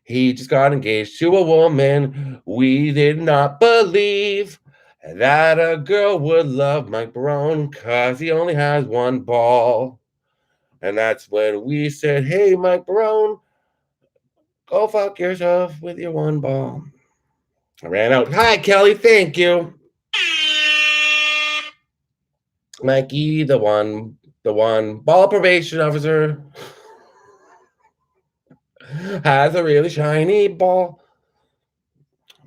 He just got engaged to a woman we did not believe that a girl would love Mike Brown because he only has one ball. And that's when we said, hey, Mike Brown, go fuck yourself with your one ball. I ran out. Hi, Kelly. Thank you. Mikey, the one ball probation officer, has a really shiny ball.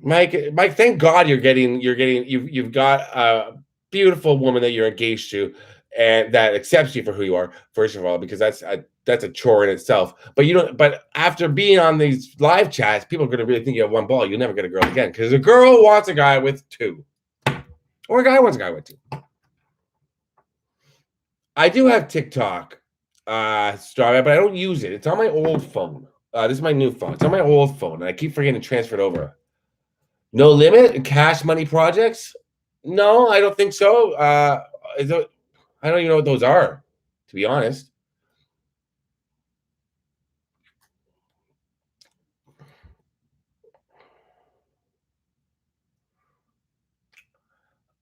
Mike, thank God you've got a beautiful woman that you're engaged to and that accepts you for who you are, first of all, because that's a chore in itself. But but after being on these live chats, people are going to really think you have one ball. You'll never get a girl again because a girl wants a guy with two, or a guy wants a guy with two. I do have TikTok, Strava, but I don't use it. It's on my old phone. This is my new phone. It's on my old phone, and I keep forgetting to transfer it over. No limit and cash money projects? No, I don't think so. I don't even know what those are, to be honest.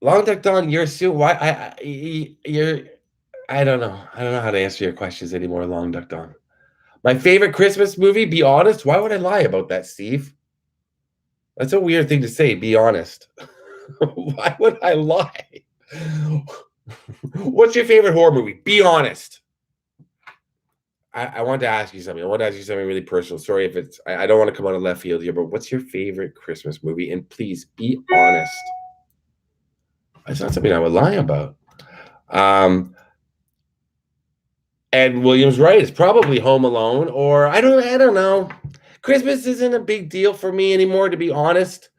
Long Duck Don, you're soon. Why? You're. I don't know. I don't know how to answer your questions anymore, Long Duck Don. My favorite Christmas movie, be honest. Why would I lie about that, Steve? That's a weird thing to say, be honest. Why would I lie? What's your favorite horror movie? Be honest. I wanted to ask you something. I want to ask you something really personal. Sorry if it's, I don't want to come out of left field here, but what's your favorite Christmas movie? And please be honest. It's not something I would lie about. Ed Williams, right? It's probably Home Alone, or I don't know. Christmas isn't a big deal for me anymore, to be honest.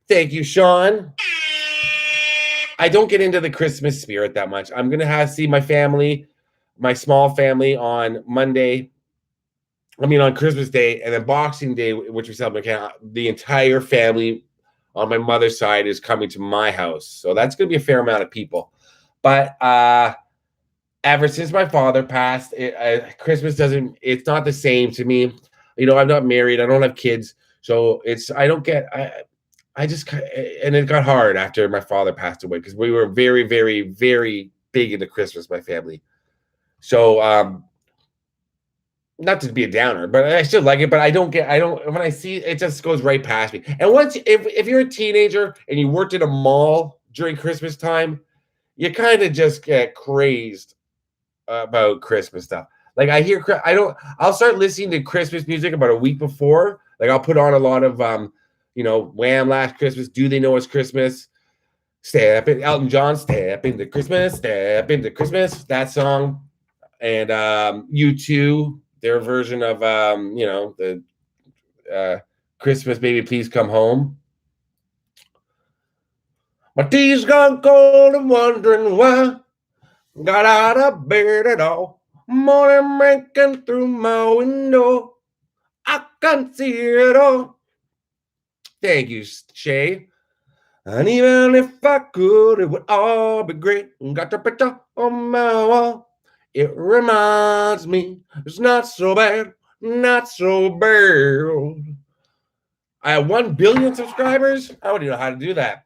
Thank you, Sean. I don't get into the Christmas spirit that much. I'm gonna see my family, my small family, on Monday. On Christmas Day, and then Boxing Day, which we celebrate. The entire family on my mother's side is coming to my house, so that's gonna be a fair amount of people. But ever since my father passed, Christmas doesn't. It's not the same to me. I'm not married. I don't have kids, so I don't get. I just, and it got hard after my father passed away because we were very, very, very big into Christmas, my family. So, not to be a downer, but I still like it. But when I see it, it just goes right past me. And if you're a teenager and you worked at a mall during Christmas time, you kind of just get crazed about Christmas stuff. Like I'll start listening to Christmas music about a week before. Like I'll put on a lot of, Wham! Last Christmas, Do They Know It's Christmas? Elton John, Step into Christmas, that song. And U2, their version of, the Christmas Baby Please Come Home. My tea's gone cold and wondering why. Got out of bed at all. Morning breaking through my window. I can see it all. Thank you, Shay. And even if I could, it would all be great. Got the picture on my wall. It reminds me it's not so bad, not so bad. I have 1 billion subscribers. I don't even know how to do that.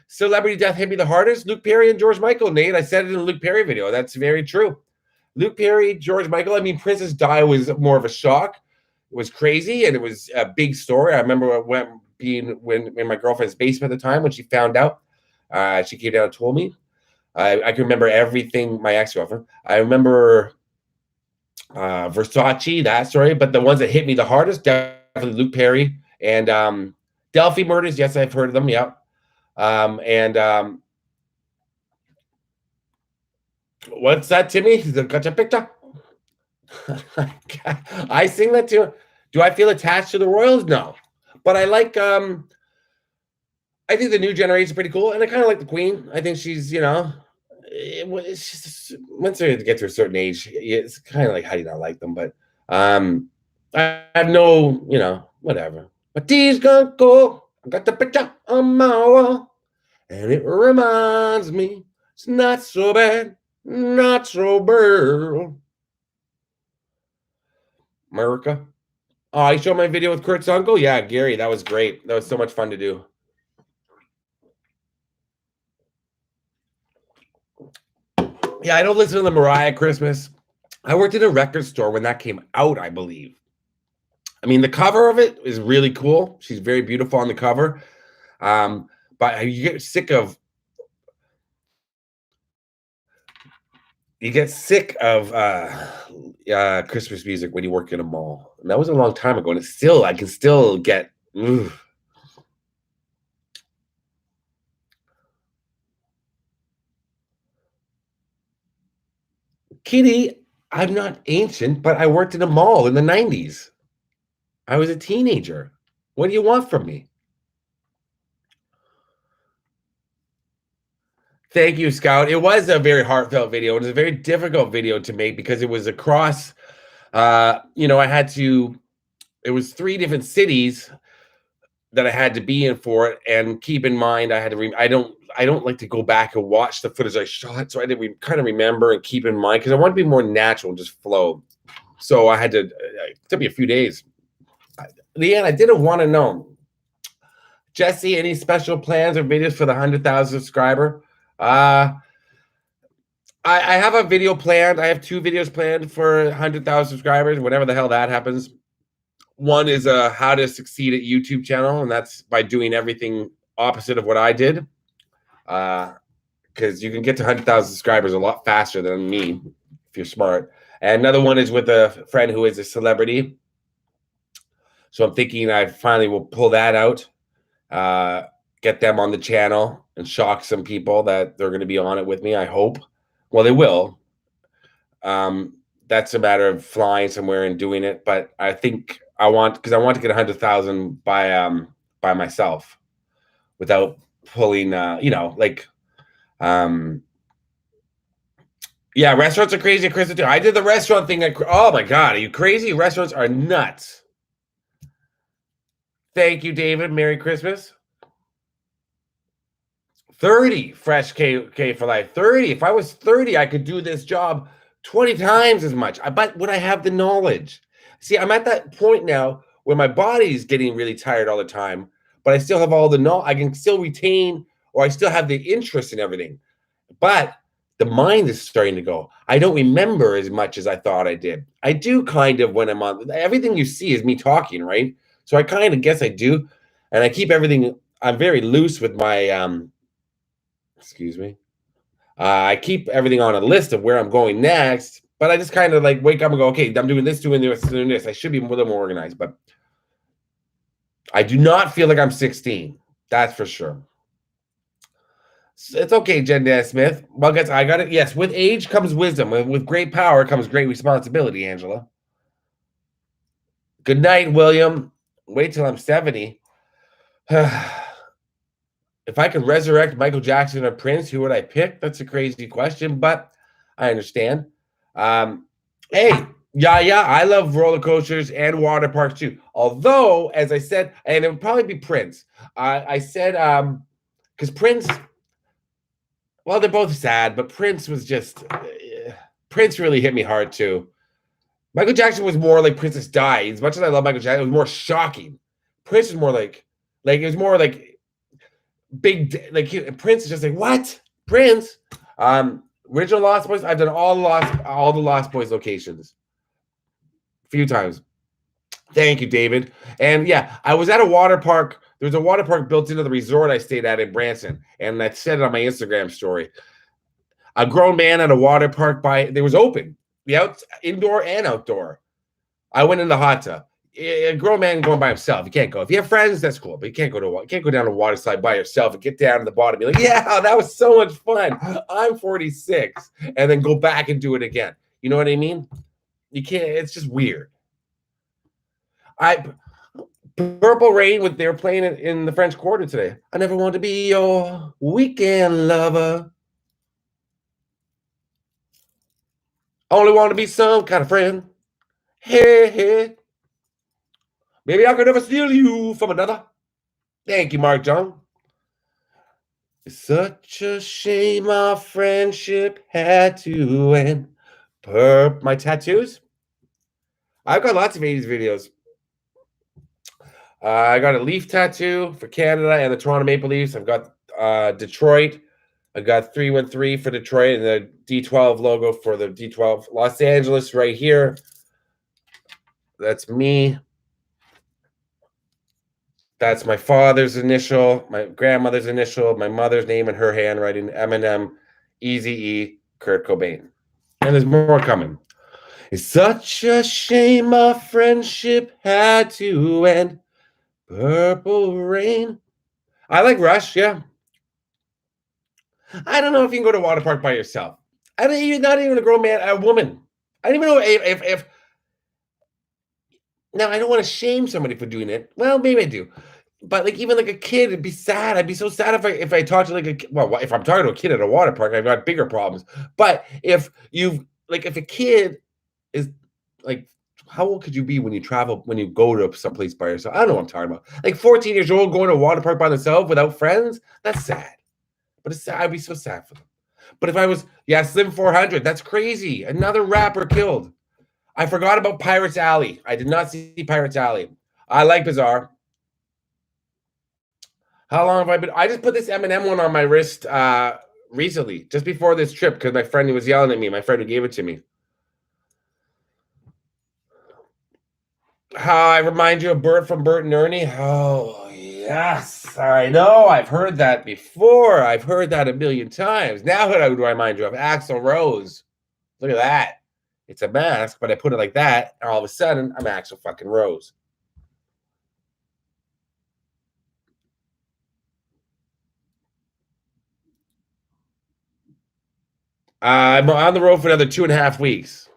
Celebrity death hit me the hardest. Luke Perry and George Michael, Nate. I said it in the Luke Perry video. That's very true. Luke Perry, George Michael. Princess Di was more of a shock. It was crazy, and it was a big story. I remember being in my girlfriend's basement at the time when she found out. She came down and told me. I can remember everything. My ex-girlfriend. I remember Versace, that story. But the ones that hit me the hardest, definitely Luke Perry and Delphi murders. Yes, I've heard of them. Yeah. What's that, Timmy? Got your picture? I sing that too. Do I feel attached to the Royals? No, but I like. I think the new generation is pretty cool, and I kind of like the Queen. I think she's, it's just, once they get to a certain age, it's kind of like, how do you not like them? But I have no, whatever. But tea's gonna go. I got the picture on my wall, and it reminds me it's not so bad, not so bad. America. Oh, I showed my video with Kurt's uncle. Yeah, Gary, that was great. That was so much fun to do. Yeah, I don't listen to the Mariah Christmas. I worked in a record store when that came out, I believe. The cover of it is really cool. She's very beautiful on the cover. But you get sick of Christmas music when you work in a mall. And that was a long time ago, and I can still get. Ugh. Kitty, I'm not ancient, but I worked in a mall in the 90s. I was a teenager. What do you want from me? Thank you, Scout. It was a very heartfelt video. It was a very difficult video to make because it was across, it was 3 different cities that I had to be in for it. And keep in mind, I don't like to go back and watch the footage I shot. So I had to kind of remember and keep in mind, because I want to be more natural and just flow. So I had to, it took me a few days. Leanne, I didn't want to know. Jesse, any special plans or videos for the 100,000 subscriber? I have a video planned. I have 2 videos planned for 100,000 subscribers, whenever the hell that happens. One is how to succeed at YouTube channel, and that's by doing everything opposite of what I did. Because you can get to 100,000 subscribers a lot faster than me if you're smart. And another one is with a friend who is a celebrity. So I'm thinking I finally will pull that out, get them on the channel, and shock some people that they're going to be on it with me. I hope. Well, they will. That's a matter of flying somewhere and doing it. But I think I want to get 100,000 by myself, without pulling. Yeah, restaurants are crazy at Christmas too. I did the restaurant thing. Oh my God, are you crazy? Restaurants are nuts. Thank you, David. Merry Christmas. 30 fresh K for life. 30. If I was 30, I could do this job 20 times as much. But would I have the knowledge? See, I'm at that point now where my body's getting really tired all the time, but I still have all the knowledge. I can still retain, or I still have the interest in everything. But the mind is starting to go. I don't remember as much as I thought I did. I do kind of when I'm on. Everything you see is me talking, right? So I kind of guess I do. And I keep everything. I'm very loose with my excuse me. I keep everything on a list of where I'm going next, but I just kind of like wake up and go, okay, I'm doing this, doing this, doing this. I should be a little more organized, but I do not feel like I'm 16. That's for sure. It's okay, Jen Smith. Well, guys, I got it. Yes, with age comes wisdom. With great power comes great responsibility, Angela. Good night, William. Wait till I'm 70. If I could resurrect Michael Jackson or Prince, who would I pick? That's a crazy question, but I understand. Hey, yeah, I love roller coasters and water parks too. Although, as I said, and it would probably be Prince. I said, because Prince, well, they're both sad, but Prince was just, Prince really hit me hard too. Michael Jackson was more like Princess Di. As much as I love Michael Jackson, it was more shocking. Prince was more like it was more like big, like Prince is just like, what? Prince? Original Lost Boys, I've done all the Lost Boys locations a few times. Thank you, David. And yeah, I was at a water park. There was a water park built into the resort I stayed at in Branson, and I said it on my Instagram story. A grown man at a water park it was open, indoor and outdoor. I went in the hot tub. A grown man going by himself, you can't go. If you have friends, that's cool, but you can't go down a water slide by yourself and get down to the bottom. Be like, yeah, that was so much fun. I'm 46, and then go back and do it again. You know what I mean? You can't. It's just weird. Purple Rain, they were playing it in the French Quarter today. I never want to be your weekend lover. I only want to be some kind of friend. Hey. Maybe I could never steal you from another. Thank you, Mark John. It's such a shame our friendship had to end. My tattoos? I've got lots of 80s videos. I got a Leaf tattoo for Canada and the Toronto Maple Leafs. I've got Detroit. I got 313 for Detroit and the D12 logo for the D12. Los Angeles right here. That's me. That's my father's initial, my grandmother's initial, my mother's name and her handwriting, Eminem, Eazy-E, Kurt Cobain. And there's more coming. It's such a shame our friendship had to end. Purple Rain. I like Rush, yeah. I don't know if you can go to a water park by yourself. Not even a grown man, a woman. I don't even know if now I don't want to shame somebody for doing it. Well, maybe I do. But even like a kid, it'd be sad. I'd be so sad if I talked to if I'm talking to a kid at a water park, I've got bigger problems. But if a kid is like, how old could you be when you go to someplace by yourself? I don't know what I'm talking about. Like 14 years old going to a water park by themselves without friends, that's sad. But it's sad. I'd be so sad for them. But if I was, Slim 400, that's crazy. Another rapper killed. I forgot about Pirates Alley. I did not see Pirates Alley. I like Bizarre. How long have I been? I just put this Eminem one on my wrist recently, just before this trip, because my friend was yelling at me. My friend who gave it to me. How I remind you of Bert from Bert and Ernie? Oh, yes. I know. I've heard that before. I've heard that a million times. Now what I would remind you of? Axl Rose. Look at that. It's a mask, but I put it like that, and all of a sudden, I'm Axl fucking Rose. I'm on the road for another 2.5 weeks.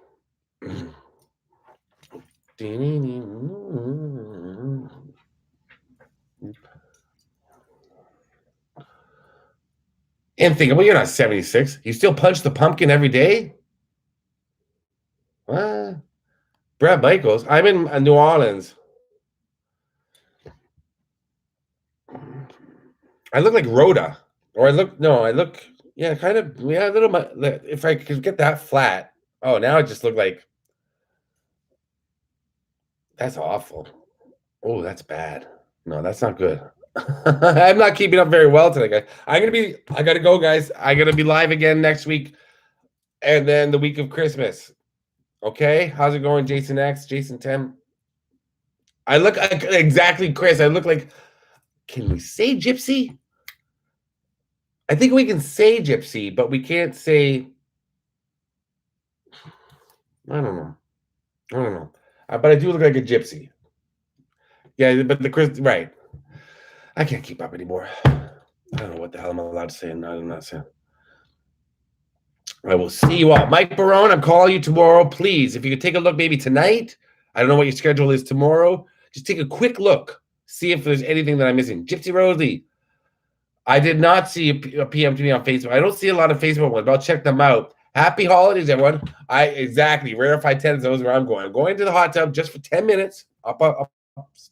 And think, well, you're not 76. You still punch the pumpkin every day? What? Brad Michaels. I'm in New Orleans. I look like Rhoda. Or I look, yeah, kind of, yeah, a little, if I could get that flat. Oh, now I just look like, that's awful. Oh, that's bad. No, that's not good. I'm not keeping up very well today, guys. I gotta go, guys. I gotta be live again next week. And then the week of Christmas. Okay? How's it going, Jason X, Jason 10? I look exactly, Chris. I look like, can we say gypsy? I think we can say gypsy, but we can't say, I don't know. But I do look like a gypsy. Yeah, but the Chris, right. I can't keep up anymore. I don't know what the hell I'm allowed to say. No, I'm not saying. I will see you all. Mike Barone, I'm calling you tomorrow. Please, if you could take a look maybe tonight. I don't know what your schedule is tomorrow. Just take a quick look. See if there's anything that I'm missing. Gypsy Rosie. I did not see a PM to me on Facebook. I don't see a lot of Facebook ones, but I'll check them out. Happy holidays, everyone. Exactly. Rarefied 10 knows where I'm going. I'm going to the hot tub just for 10 minutes, up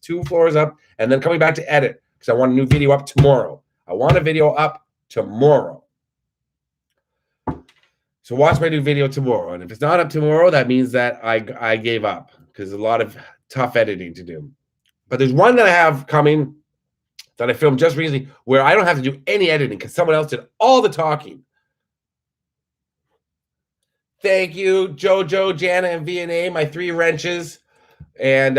2 floors up, and then coming back to edit because I want a new video up tomorrow. I want a video up tomorrow. So watch my new video tomorrow. And if it's not up tomorrow, that means that I gave up because there's a lot of tough editing to do. But there's one that I have coming that I filmed just recently where I don't have to do any editing because someone else did all the talking. Thank you, Jojo, Jana, and VNA, my 3 wrenches. And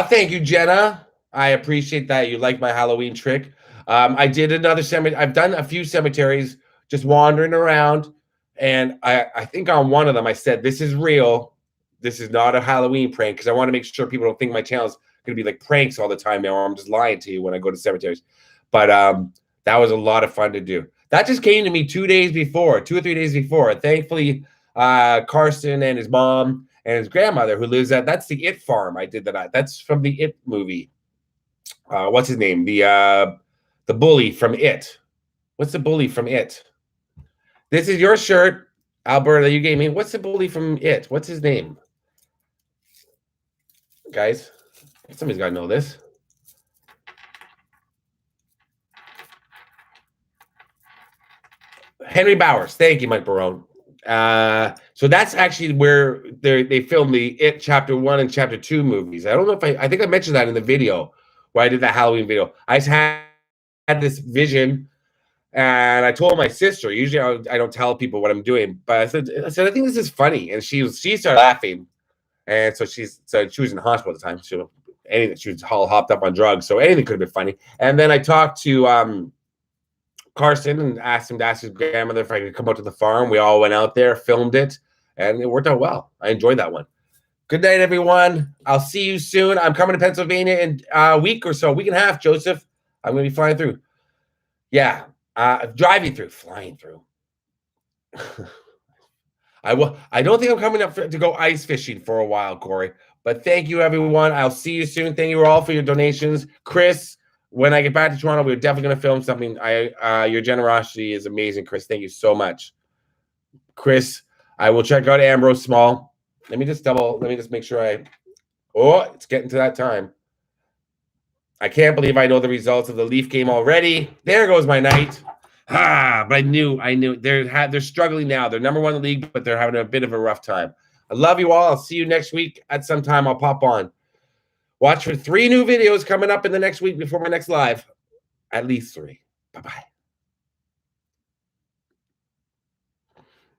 thank you, Jenna. I appreciate that. You like my Halloween trick. I did another cemetery. I've done a few cemeteries just wandering around. And I think on one of them I said, this is real. This is not a Halloween prank because I want to make sure people don't think my channel's going to be like pranks all the time now, or I'm just lying to you when I go to cemeteries. But that was a lot of fun to do. That just came to me 2 days before, 2 or 3 days before. Thankfully, Carson and his mom and his grandmother who lives that's the It farm I did that at. That's from the It movie. What's his name? The bully from It. What's the bully from It? This is your shirt, Alberta, you gave me. What's the bully from It? What's his name? Guys, somebody's got to know this. Henry Bowers. Thank you, Mike Barone. So that's actually where they filmed the It Chapter 1 and Chapter 2 movies. I don't know if I think I mentioned that in the video where I did that Halloween video. I just had this vision, and I told my sister. Usually I don't tell people what I'm doing, but I said I think this is funny, and she started laughing, and so she was in the hospital at the time. She was all hopped up on drugs, so anything could have been funny. And then I talked to Carson and asked him to ask his grandmother if I could come out to the farm. We all went out there, filmed it, and it worked out well. I enjoyed that one. Good night, everyone. I'll see you soon. I'm coming to Pennsylvania in a week or so, week and a half, Joseph. I'm going to be flying through. Yeah, driving through, flying through. I don't think I'm coming up to go ice fishing for a while, Corey. But thank you, everyone. I'll see you soon. Thank you all for your donations. Chris, when I get back to Toronto, we're definitely going to film something. Your generosity is amazing, Chris. Thank you so much. Chris, I will check out Ambrose Small. Let me just make sure it's getting to that time. I can't believe I know the results of the Leaf game already. There goes my night. But I knew they're struggling now. They're number 1 in the league, but they're having a bit of a rough time. I love you all. I'll see you next week at some time. I'll pop on. Watch for 3 new videos coming up in the next week before my next live. At least 3. Bye-bye.